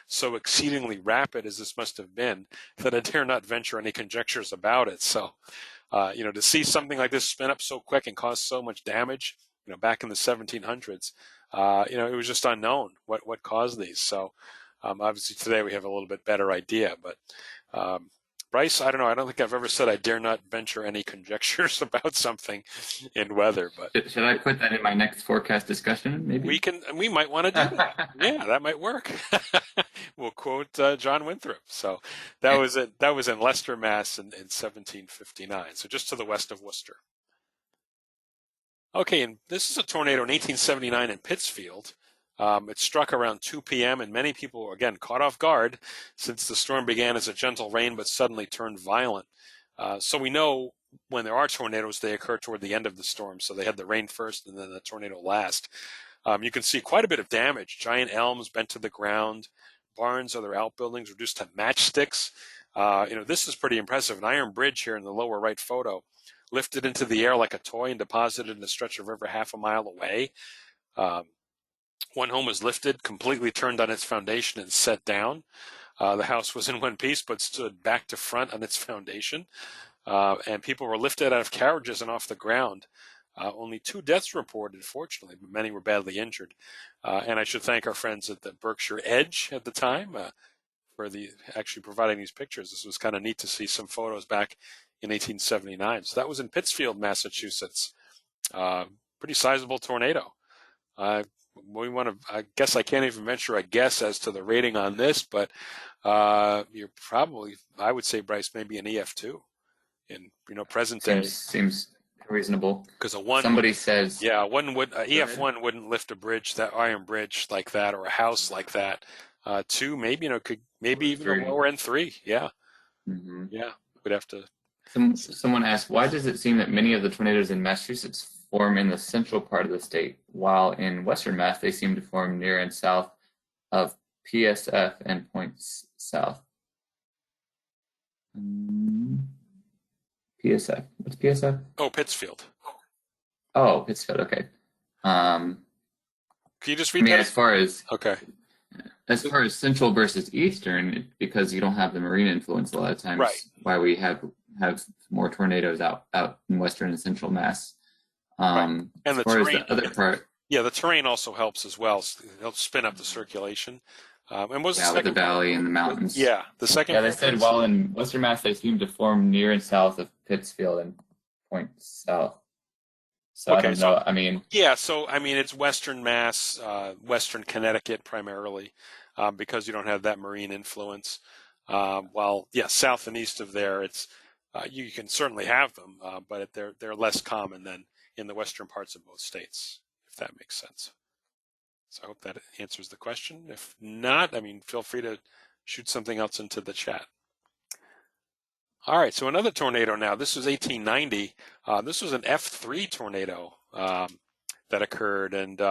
so exceedingly rapid as this must have been, that I dare not venture any conjectures about it." So, to see something like this spin up so quick and cause so much damage, back in the 1700s, it was just unknown what caused these. So, obviously today we have a little bit better idea, but Bryce, I don't know. I don't think I've ever said I dare not venture any conjectures about something in weather. But Should I put that in my next forecast discussion? Maybe we might want to do that. Yeah, that might work. We'll quote John Winthrop. So that was in Leicester, Mass, in 1759. So just to the west of Worcester. Okay, and this is a tornado in 1879 in Pittsfield. It struck around 2 p.m., and many people were, again, caught off guard since the storm began as a gentle rain but suddenly turned violent. So we know when there are tornadoes, they occur toward the end of the storm. So they had the rain first and then the tornado last. You can see quite a bit of damage. Giant elms bent to the ground, barns, other outbuildings reduced to matchsticks. This is pretty impressive. An iron bridge here in the lower right photo lifted into the air like a toy and deposited in a stretch of river half a mile away. One home was lifted, completely turned on its foundation and set down. The house was in one piece but stood back to front on its foundation. And people were lifted out of carriages and off the ground. Only 2 deaths reported, fortunately, but many were badly injured. And I should thank our friends at the Berkshire Edge at the time for actually providing these pictures. This was kind of neat to see some photos back in 1879. So that was in Pittsfield, Massachusetts. Pretty sizable tornado. I guess I can't even venture a guess as to the rating on this, but you're probably, I would say, Bryce, maybe an EF2 in present day. Seems reasonable. Because somebody says, EF1 wouldn't lift a bridge, that iron bridge like that, or a house like that. 2, maybe could even a lower end 3. Yeah, yeah, we'd have to. Someone asked, why does it seem that many of the tornadoes in Massachusetts form in the central part of the state, while in Western Mass they seem to form near and south of PSF and points south? PSF. What's PSF? Oh, Pittsfield. Oh, Pittsfield. Okay. Can you just read that? As far as central versus eastern, because you don't have the marine influence a lot of times, right. Why we have more tornadoes out in Western and Central Mass. Right. And the terrain, as the other part. Yeah, the terrain also helps as well. It helps spin up the circulation. And was with the valley and the mountains. Yeah, the second. Yeah, they said while in Western Mass they seem to form near and south of Pittsfield and point south. So okay, I don't know. I mean, yeah. So I mean, it's Western Mass, Western Connecticut primarily, because you don't have that marine influence. While south and east of there, it's you can certainly have them, but they're less common than in the western parts of both states, if that makes sense. So I hope that answers the question. If not, I mean, feel free to shoot something else into the chat. All right, so another tornado now. This was 1890. This was an F3 tornado that occurred, and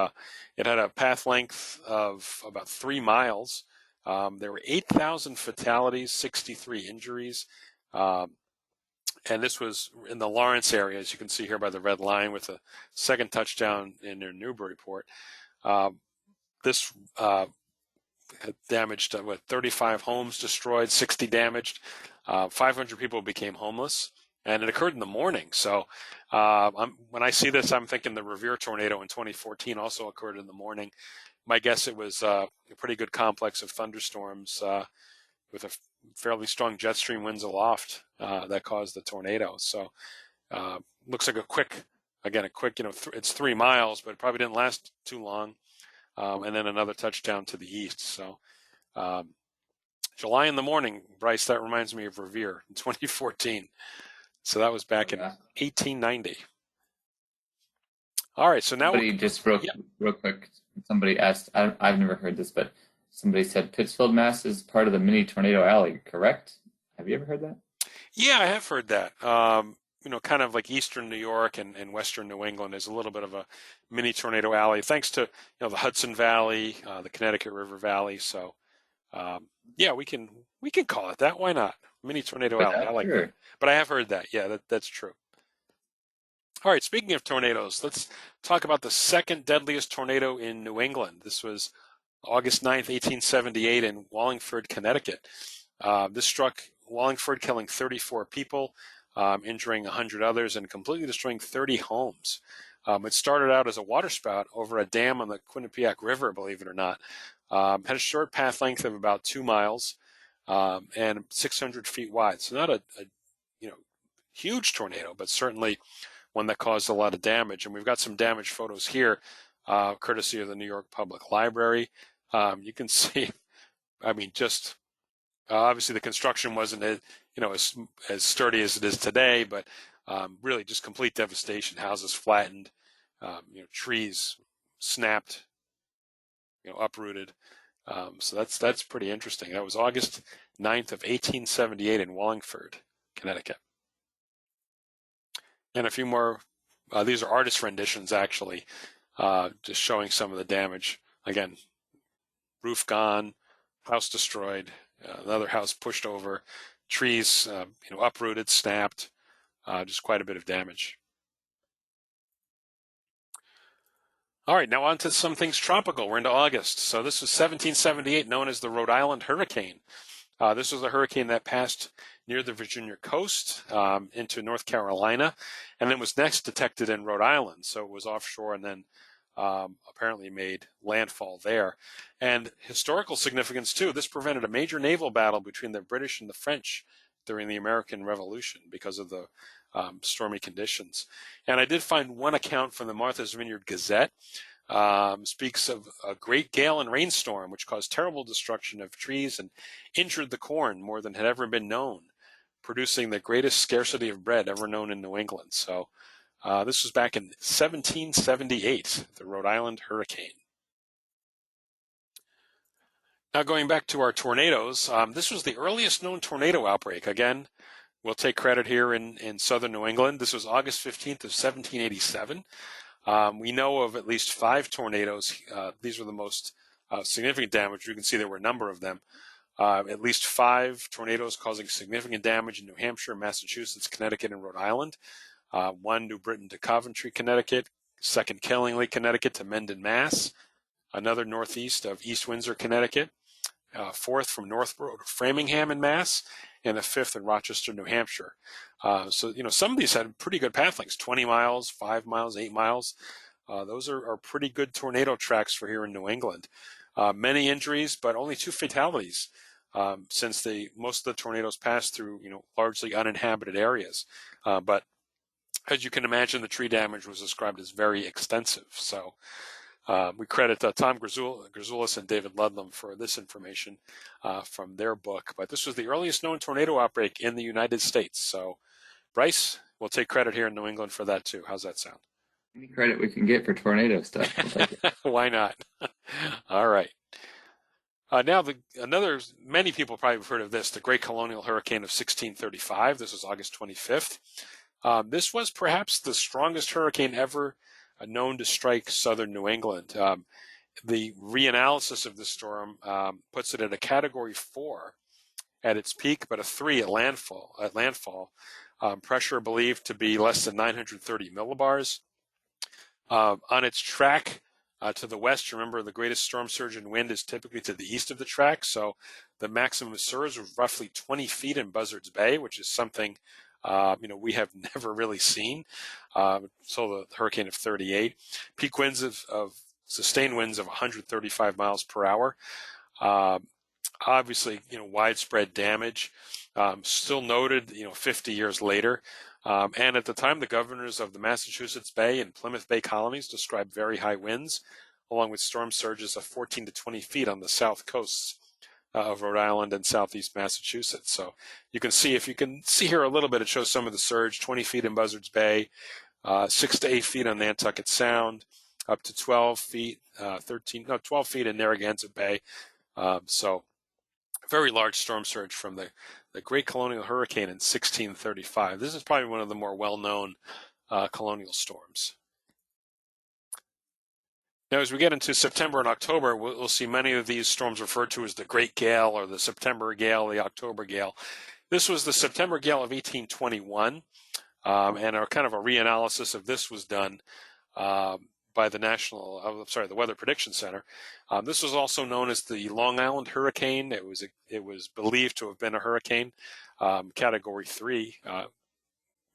it had a path length of about 3 miles. There were 8,000 fatalities, 63 injuries, um, and this was in the Lawrence area, as you can see here by the red line, with a second touchdown in their Newburyport. This had damaged, 35 homes destroyed, 60 damaged, 500 people became homeless, and it occurred in the morning. So when I see this, I'm thinking the Revere tornado in 2014 also occurred in the morning. My guess it was a pretty good complex of thunderstorms with a fairly strong jet stream winds aloft that caused the tornado. So looks like a quick, it's 3 miles, but it probably didn't last too long. And then another touchdown to the east. So July in the morning, Bryce, that reminds me of Revere in 2014. So that was back in 1890. All right, so now Somebody just real quick. Somebody asked. I've never heard this, but somebody said Pittsfield, Mass. is part of the mini tornado alley. Correct? Have you ever heard that? Yeah, I have heard that. Kind of like eastern New York and western New England is a little bit of a mini tornado alley, thanks to the Hudson Valley, the Connecticut River Valley. So yeah, we can call it that. Why not? Mini tornado alley. I like sure. that. But I have heard that. Yeah, that's true. All right, speaking of tornadoes, let's talk about the second deadliest tornado in New England. This was August 9th, 1878 in Wallingford, Connecticut. This struck Wallingford, killing 34 people, injuring 100 others, and completely destroying 30 homes. It started out as a waterspout over a dam on the Quinnipiac River, believe it or not. Had a short path length of about 2 miles and 600 feet wide. So not a huge tornado, but certainly one that caused a lot of damage. And we've got some damage photos here, courtesy of the New York Public Library. You can see, just obviously the construction wasn't as sturdy as it is today, but really just complete devastation. Houses flattened, trees snapped, uprooted. So that's pretty interesting. That was August 9th of 1878 in Wallingford, Connecticut. And a few more. These are artist renditions, actually, just showing some of the damage. Again, roof gone, house destroyed, another house pushed over, trees, uprooted, snapped, just quite a bit of damage. All right, now on to some things tropical. We're into August. So this was 1778, known as the Rhode Island hurricane. This was a hurricane that passed near the Virginia coast into North Carolina, and then was next detected in Rhode Island. So it was offshore and then apparently made landfall there. And historical significance, too. This prevented a major naval battle between the British and the French during the American Revolution because of the stormy conditions. And I did find one account from the Martha's Vineyard Gazette. Speaks of a great gale and rainstorm which caused terrible destruction of trees and injured the corn more than had ever been known, producing the greatest scarcity of bread ever known in New England. So this was back in 1778, the Rhode Island hurricane. Now going back to our tornadoes, this was the earliest known tornado outbreak. Again, we'll take credit here in southern New England. This was August 15th of 1787. We know of at least 5 tornadoes. These were the most significant damage. You can see there were a number of them. At least 5 tornadoes causing significant damage in New Hampshire, Massachusetts, Connecticut, and Rhode Island. 1 New Britain to Coventry, Connecticut. 2nd Killingly, Connecticut to Mendon, Mass. Another northeast of East Windsor, Connecticut. 4th from Northborough to Framingham in Mass. And the 5th in Rochester, New Hampshire. So some of these had pretty good path lengths, 20 miles, 5 miles, 8 miles. Those are pretty good tornado tracks for here in New England. Many injuries, but only 2 fatalities, since most of the tornadoes passed through largely uninhabited areas. But as you can imagine, the tree damage was described as very extensive. So we credit Tom Grzoulis and David Ludlam for this information from their book. But this was the earliest known tornado outbreak in the United States. So, Bryce, we'll take credit here in New England for that too. How's that sound? Any credit we can get for tornado stuff. Why not? All right. Many people probably have heard of this, the Great Colonial Hurricane of 1635. This was August 25th. This was perhaps the strongest hurricane ever known to strike southern New England. The reanalysis of the storm puts it at a Category 4 at its peak, but a 3 at landfall. Pressure believed to be less than 930 millibars. On its track to the west, remember the greatest storm surge in wind is typically to the east of the track, so the maximum surge was roughly 20 feet in Buzzards Bay, which is something we have never really seen. So the hurricane of 38, peak winds of sustained winds of 135 miles per hour. Obviously, widespread damage, still noted, 50 years later. And at the time, the governors of the Massachusetts Bay and Plymouth Bay colonies described very high winds, along with storm surges of 14 to 20 feet on the south coasts of Rhode Island and southeast Massachusetts. So you can see, if you can see here a little bit, it shows some of the surge, 20 feet in Buzzards Bay, 6 to 8 feet on Nantucket Sound, up to 12 feet, 12 feet in Narragansett Bay. So very large storm surge from the Great Colonial Hurricane in 1635. This is probably one of the more well-known colonial storms. Now, as we get into September and October, we'll see many of these storms referred to as the Great Gale or the September Gale, the October Gale. This was the September Gale of 1821, and kind of a reanalysis of this was done by the Weather Prediction Center. This was also known as the Long Island Hurricane. It was believed to have been a hurricane, Category 3,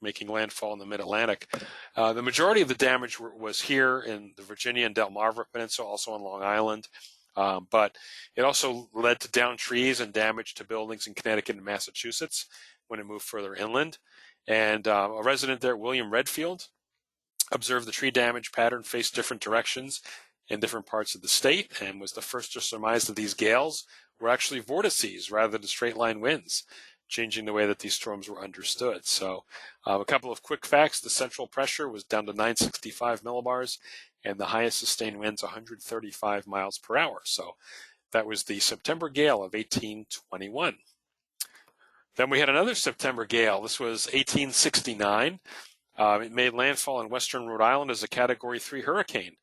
making landfall in the Mid-Atlantic. The majority of the damage was here in the Virginia and Delmarva Peninsula, also on Long Island. But it also led to downed trees and damage to buildings in Connecticut and Massachusetts when it moved further inland. And a resident there, William Redfield, observed the tree damage pattern face different directions in different parts of the state and was the first to surmise that these gales were actually vortices rather than straight line winds, changing the way that these storms were understood. So a couple of quick facts: the central pressure was down to 965 millibars and the highest sustained winds 135 miles per hour. So that was the September Gale of 1821. Then we had another September Gale. This was 1869. It made landfall in western Rhode Island as a Category 3 hurricane,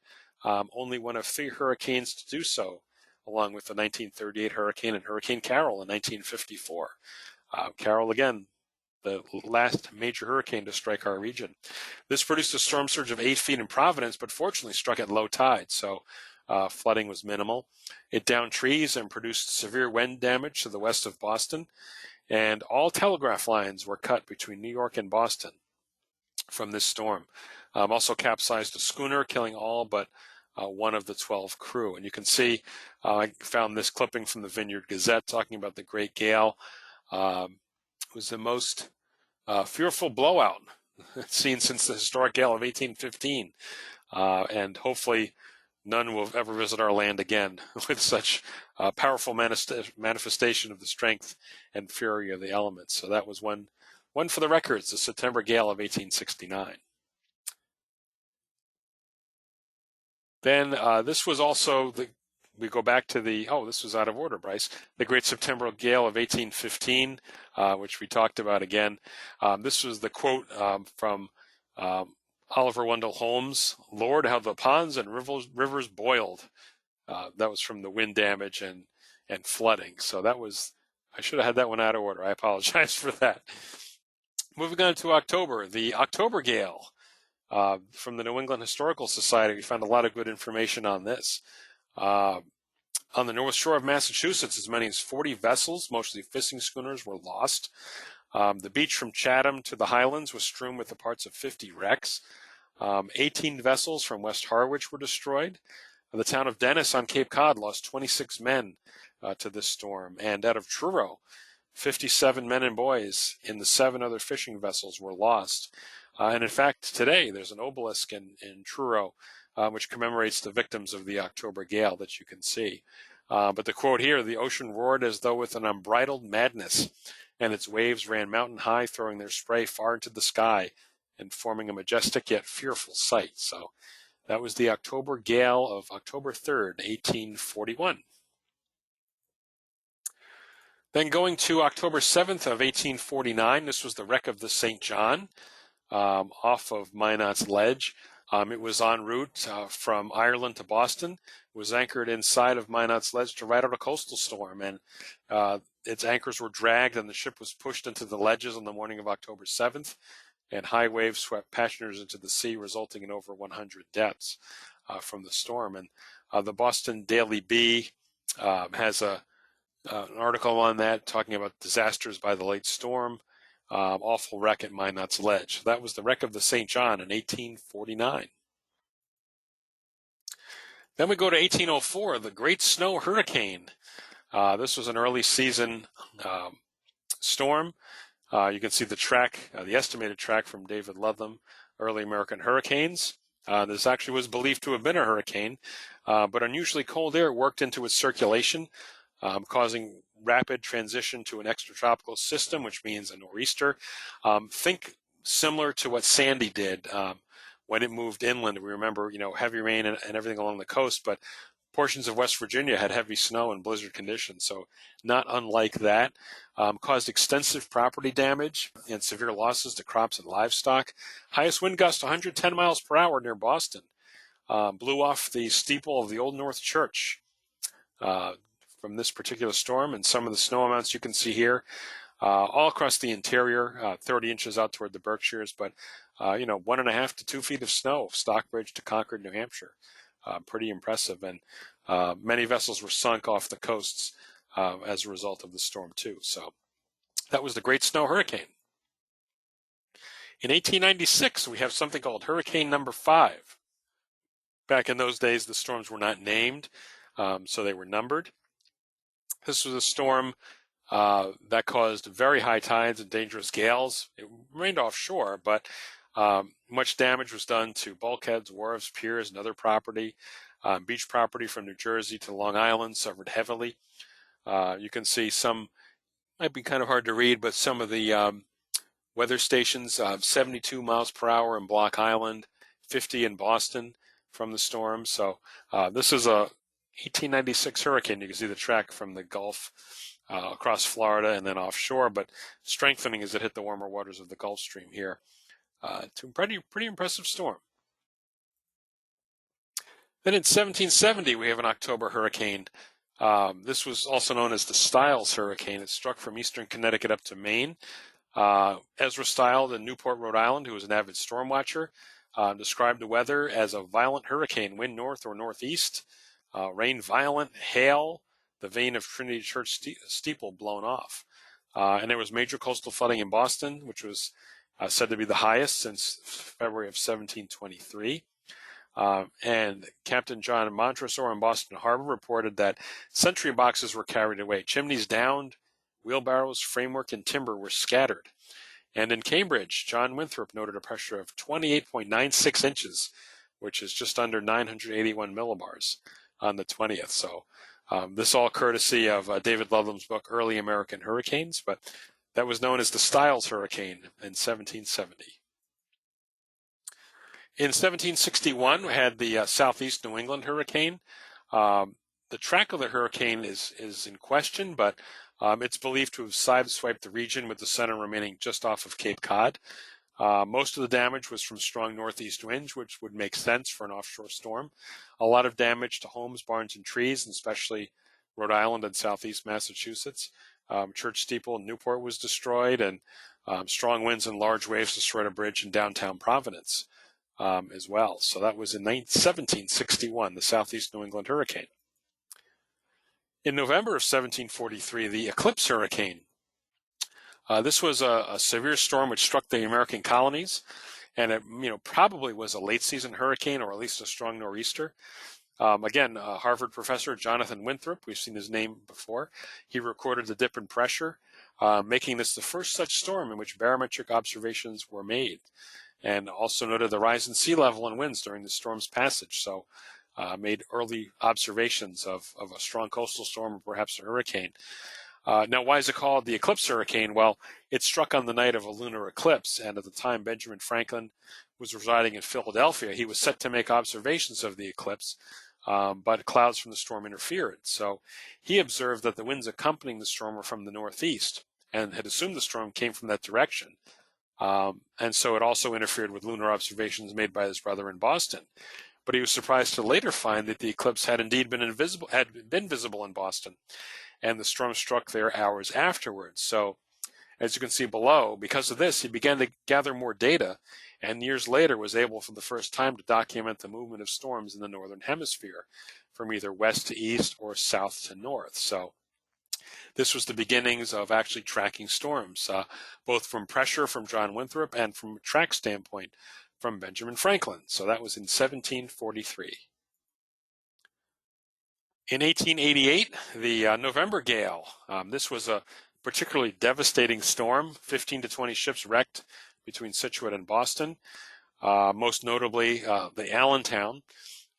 only one of 3 hurricanes to do so, along with the 1938 hurricane and Hurricane Carol in 1954. Carol, again, the last major hurricane to strike our region. This produced a storm surge of 8 feet in Providence, but fortunately struck at low tide, so flooding was minimal. It downed trees and produced severe wind damage to the west of Boston, and all telegraph lines were cut between New York and Boston from this storm. Also capsized a schooner, killing all but one of the 12 crew. And you can see, I found this clipping from the Vineyard Gazette talking about the Great Gale. It was the most fearful blowout seen since the historic gale of 1815. And hopefully none will ever visit our land again with such powerful manifestation of the strength and fury of the elements. So that was one for the records, the September Gale of 1869. Then this was also we go back to this was out of order, Bryce. The Great September Gale of 1815, which we talked about again. This was the quote from Oliver Wendell Holmes: "Lord, how the ponds and rivers boiled." That was from the wind damage and flooding. So I should have had that one out of order. I apologize for that. Moving on to October, the October Gale. From the New England Historical Society, we found a lot of good information on this. On the North Shore of Massachusetts, as many as 40 vessels, mostly fishing schooners, were lost. The beach from Chatham to the Highlands was strewn with the parts of 50 wrecks. 18 vessels from West Harwich were destroyed. The town of Dennis on Cape Cod lost 26 men to this storm. And out of Truro, 57 men and boys in the 7 other fishing vessels were lost. And in fact, today there's an obelisk in Truro which commemorates the victims of the October Gale that you can see. But the quote here: "The ocean roared as though with an unbridled madness, and its waves ran mountain high, throwing their spray far into the sky and forming a majestic yet fearful sight." So that was the October Gale of October 3rd, 1841. Then going to October 7th of 1849, this was the wreck of the St. John off of Minot's Ledge. It was en route from Ireland to Boston. It was anchored inside of Minot's Ledge to ride out a coastal storm, and its anchors were dragged and the ship was pushed into the ledges on the morning of October 7th, and high waves swept passengers into the sea, resulting in over 100 deaths from the storm. And the Boston Daily Bee has an article on that talking about disasters by the late storm. Awful wreck at Minot's Ledge. That was the wreck of the St. John in 1849. Then we go to 1804, the Great Snow Hurricane. This was an early season storm. You can see the track, the estimated track from David Ludlam, Early American Hurricanes. This actually was believed to have been a hurricane, but unusually cold air worked into its circulation, causing rapid transition to an extratropical system, which means a nor'easter. Think similar to what Sandy did when it moved inland. We remember, heavy rain and everything along the coast, but portions of West Virginia had heavy snow and blizzard conditions, so not unlike that. Caused extensive property damage and severe losses to crops and livestock. Highest wind gust 110 miles per hour near Boston. Blew off the steeple of the Old North Church from this particular storm, and some of the snow amounts you can see here all across the interior, 30 inches out toward the Berkshires, but 1.5 to 2 feet of snow, Stockbridge to Concord, New Hampshire. Pretty impressive, and many vessels were sunk off the coasts as a result of the storm too. So that was the Great Snow Hurricane. In 1896, we have something called Hurricane Number 5. Back in those days, the storms were not named, so they were numbered. This was a storm that caused very high tides and dangerous gales. It remained offshore, but much damage was done to bulkheads, wharves, piers, and other property. Beach property from New Jersey to Long Island suffered heavily. You can see some, might be kind of hard to read, but some of the weather stations, 72 miles per hour in Block Island, 50 in Boston from the storm. So this is a 1896 hurricane. You can see the track from the Gulf across Florida and then offshore, but strengthening as it hit the warmer waters of the Gulf Stream here. To a pretty impressive storm. Then in 1770, we have an October hurricane. This was also known as the Stiles Hurricane. It struck from eastern Connecticut up to Maine. Ezra Stiles in Newport, Rhode Island, who was an avid storm watcher, described the weather as a violent hurricane, wind north or northeast, rain violent, hail, the vane of Trinity Church steeple blown off. And there was major coastal flooding in Boston, which was said to be the highest since February of 1723. And Captain John Montresor in Boston Harbor reported that sentry boxes were carried away, chimneys downed, wheelbarrows, framework, and timber were scattered. And in Cambridge, John Winthrop noted a pressure of 28.96 inches, which is just under 981 millibars on the 20th. So this all courtesy of David Ludlam's book, Early American Hurricanes, but that was known as the Stiles Hurricane in 1770. In 1761, we had the Southeast New England hurricane. The track of the hurricane is in question, but it's believed to have sideswiped the region, with the center remaining just off of Cape Cod. Most of the damage was from strong northeast winds, which would make sense for an offshore storm. A lot of damage to homes, barns, and trees, and especially Rhode Island and southeast Massachusetts. Church steeple in Newport was destroyed, and strong winds and large waves destroyed a bridge in downtown Providence as well. So that was in 1761, the Southeast New England hurricane. In November of 1743, the Eclipse hurricane. This was a severe storm which struck the American colonies, and it probably was a late season hurricane, or at least a strong nor'easter. Again, Harvard professor Jonathan Winthrop, we've seen his name before, he recorded the dip in pressure, making this the first such storm in which barometric observations were made, and also noted the rise in sea level and winds during the storm's passage. So made early observations of a strong coastal storm or perhaps a hurricane. Now, why is it called the Eclipse hurricane? Well, it struck on the night of a lunar eclipse, and at the time Benjamin Franklin was residing in Philadelphia, he was set to make observations of the eclipse but clouds from the storm interfered. So he observed that the winds accompanying the storm were from the northeast and had assumed the storm came from that direction. And so it also interfered with lunar observations made by his brother in Boston. But he was surprised to later find that the eclipse had indeed been visible in Boston, and the storm struck there hours afterwards. So, as you can see below, because of this, he began to gather more data, and years later was able for the first time to document the movement of storms in the northern hemisphere from either west to east or south to north. So this was the beginnings of actually tracking storms, both from pressure from John Winthrop and from a track standpoint from Benjamin Franklin. So that was in 1743. In 1888, the November Gale. This was a particularly devastating storm. 15 to 20 ships wrecked between Scituate and Boston. Most notably, the Allentown.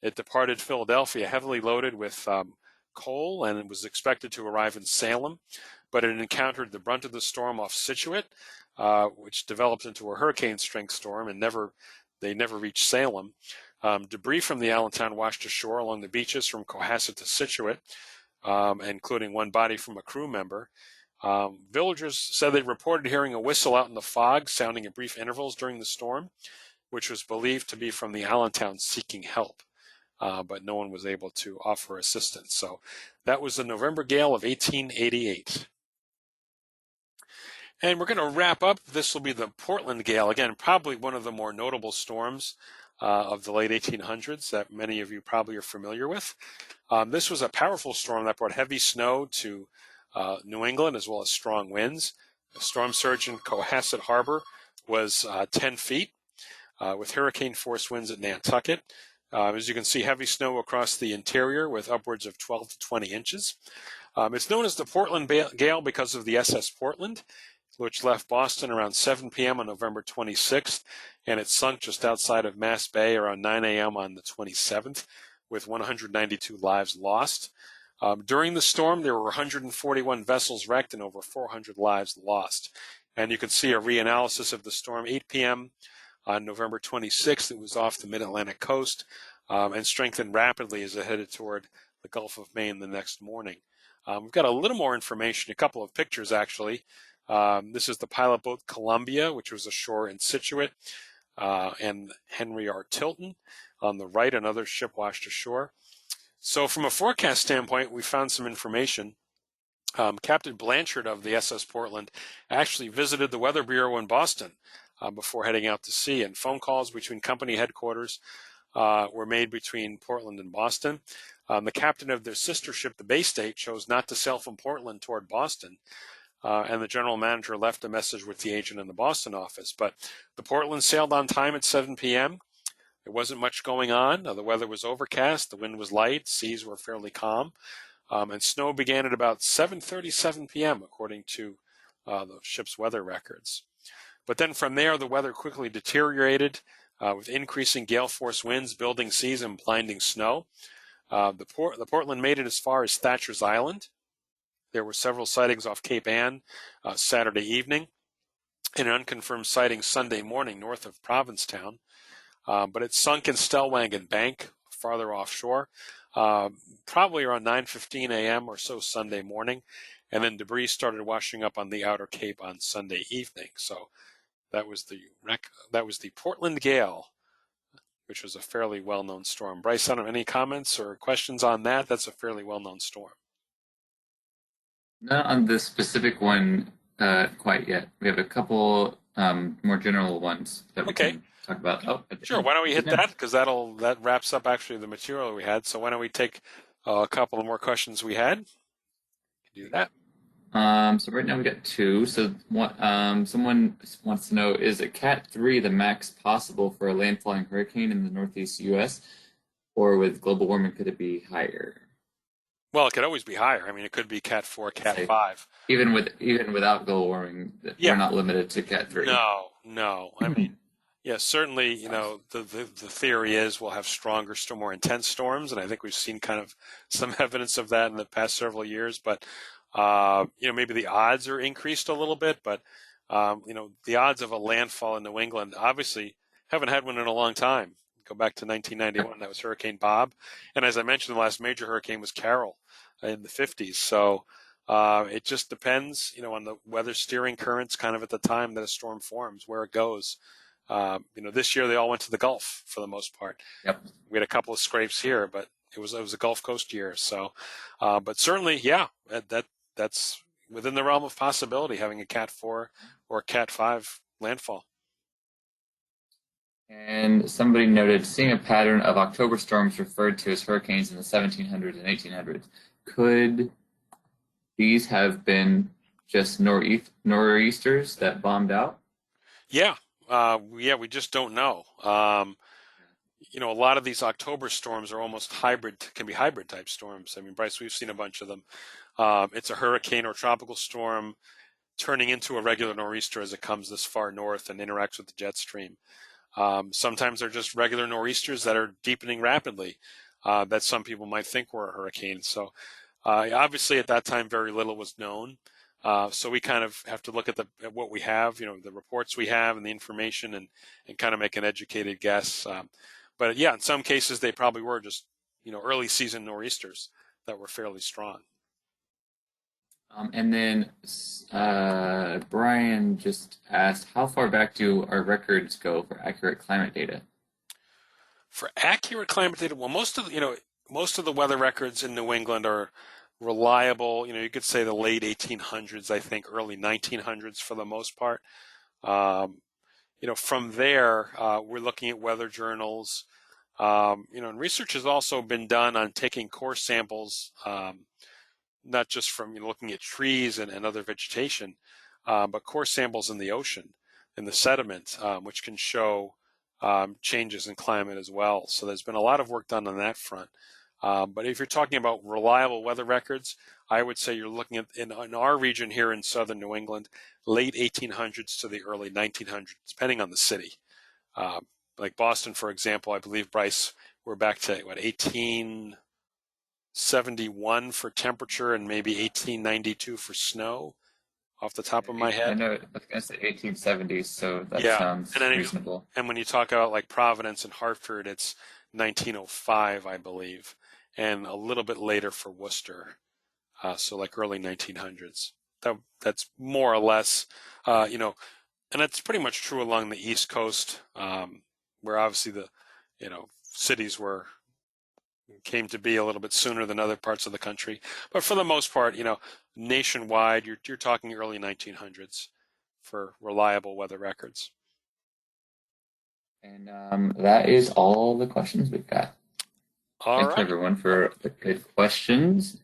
It departed Philadelphia heavily loaded with coal, and it was expected to arrive in Salem, but it encountered the brunt of the storm off Scituate, which developed into a hurricane-strength storm, and they never reached Salem. Debris from the Allentown washed ashore along the beaches from Cohasset to Scituate, including one body from a crew member. Villagers said they reported hearing a whistle out in the fog, sounding at brief intervals during the storm, which was believed to be from the Allentown seeking help. But no one was able to offer assistance. So that was the November Gale of 1888. And we're going to wrap up. This will be the Portland Gale. Again, probably one of the more notable storms of the late 1800s that many of you probably are familiar with. This was a powerful storm that brought heavy snow to New England as well as strong winds. The storm surge in Cohasset Harbor was 10 feet with hurricane force winds at Nantucket. As you can see, heavy snow across the interior with upwards of 12 to 20 inches. It's known as the Portland Gale because of the SS Portland, which left Boston around 7 p.m. on November 26th, and it sunk just outside of Mass Bay around 9 a.m. on the 27th, with 192 lives lost. During the storm, there were 141 vessels wrecked and over 400 lives lost. And you can see a reanalysis of the storm, 8 p.m. on November 26th. It was off the mid-Atlantic coast and strengthened rapidly as it headed toward the Gulf of Maine the next morning. We've got a little more information, a couple of pictures actually. This is the pilot boat Columbia, which was ashore in Scituate, and Henry R. Tilton. On the right, another ship washed ashore. So from a forecast standpoint, we found some information. Captain Blanchard of the SS Portland actually visited the Weather Bureau in Boston before heading out to sea, and phone calls between company headquarters were made between Portland and Boston. The captain of their sister ship, the Bay State, chose not to sail from Portland toward Boston, and the general manager left a message with the agent in the Boston office. But the Portland sailed on time at 7 p.m. There wasn't much going on. The weather was overcast, the wind was light, seas were fairly calm, and snow began at about 7:37 p.m. according to the ship's weather records. But then from there, the weather quickly deteriorated with increasing gale force winds, building seas, and blinding snow. The Portland made it as far as Thatcher's Island. There were several sightings off Cape Ann Saturday evening, and an unconfirmed sighting Sunday morning north of Provincetown. But it sunk in Stellwagen Bank, farther offshore, probably around 9:15 a.m. or so Sunday morning, and then debris started washing up on the outer cape on Sunday evening. So that was the Portland Gale, which was a fairly well-known storm. Bryce, I don't have any comments or questions on that. That's a fairly well-known storm. Not on this specific one quite yet. We have a couple more general ones that we can talk about. Oh, sure. Why don't we hit that? Because that wraps up actually the material we had. So why don't we take a couple of more questions we had? Do that. So right now we got two. So someone wants to know, is a Cat 3 the max possible for a landfalling hurricane in the northeast U.S., or with global warming could it be higher? Well, it could always be higher. I mean, it could be Cat 4, Cat 5. Even without global warming, we're not limited to Cat 3. No. I mean, yeah, certainly, you know, the theory is we'll have stronger, more intense storms, and I think we've seen kind of some evidence of that in the past several years. But, you know, maybe the odds are increased a little bit, but, you know, the odds of a landfall in New England, obviously, haven't had one in a long time. Go back to 1991. That was Hurricane Bob. And as I mentioned, the last major hurricane was Carol in the 50s. So it just depends, on the weather steering currents kind of at the time that a storm forms, where it goes. This year they all went to the Gulf for the most part. Yep. We had a couple of scrapes here, but it was a Gulf Coast year. So, but certainly, yeah, that's within the realm of possibility, having a Cat 4 or Cat 5 landfall. And somebody noted seeing a pattern of October storms referred to as hurricanes in the 1700s and 1800s. Could these have been just nor'easters that bombed out? Yeah, we just don't know. A lot of these October storms are almost hybrid, can be hybrid type storms. I mean, Bryce, we've seen a bunch of them. It's a hurricane or tropical storm turning into a regular nor'easter as it comes this far north and interacts with the jet stream. Sometimes they're just regular nor'easters that are deepening rapidly, that some people might think were a hurricane. So obviously at that time, very little was known. So we kind of have to look at what we have, the reports we have and the information and kind of make an educated guess. But yeah, in some cases, they probably were just, early season nor'easters that were fairly strong. And then Brian just asked, how far back do our records go for accurate climate data? For accurate climate data, well, most of the weather records in New England are reliable. You could say the late 1800s, I think, early 1900s for the most part. From there, we're looking at weather journals. And research has also been done on taking core samples, not just from looking at trees and other vegetation, but core samples in the ocean, in the sediment, which can show changes in climate as well. So there's been a lot of work done on that front. But if you're talking about reliable weather records, I would say you're looking at, in our region here in southern New England, late 1800s to the early 1900s, depending on the city. Like Boston, for example, I believe, Bryce, we're back to, 1871 for temperature and maybe 1892 for snow, off the top of my head. I know, I was going to say 1870s, so that Yeah. sounds And then reasonable. And when you talk about like Providence and Hartford, it's 1905, I believe, and a little bit later for Worcester, so like early 1900s. That's more or less, and that's pretty much true along the East Coast, where obviously the, cities came to be a little bit sooner than other parts of the country. But for the most part, nationwide, you're talking early 1900s for reliable weather records. And that is all the questions we've got. All Thank you, right. everyone, for the good questions.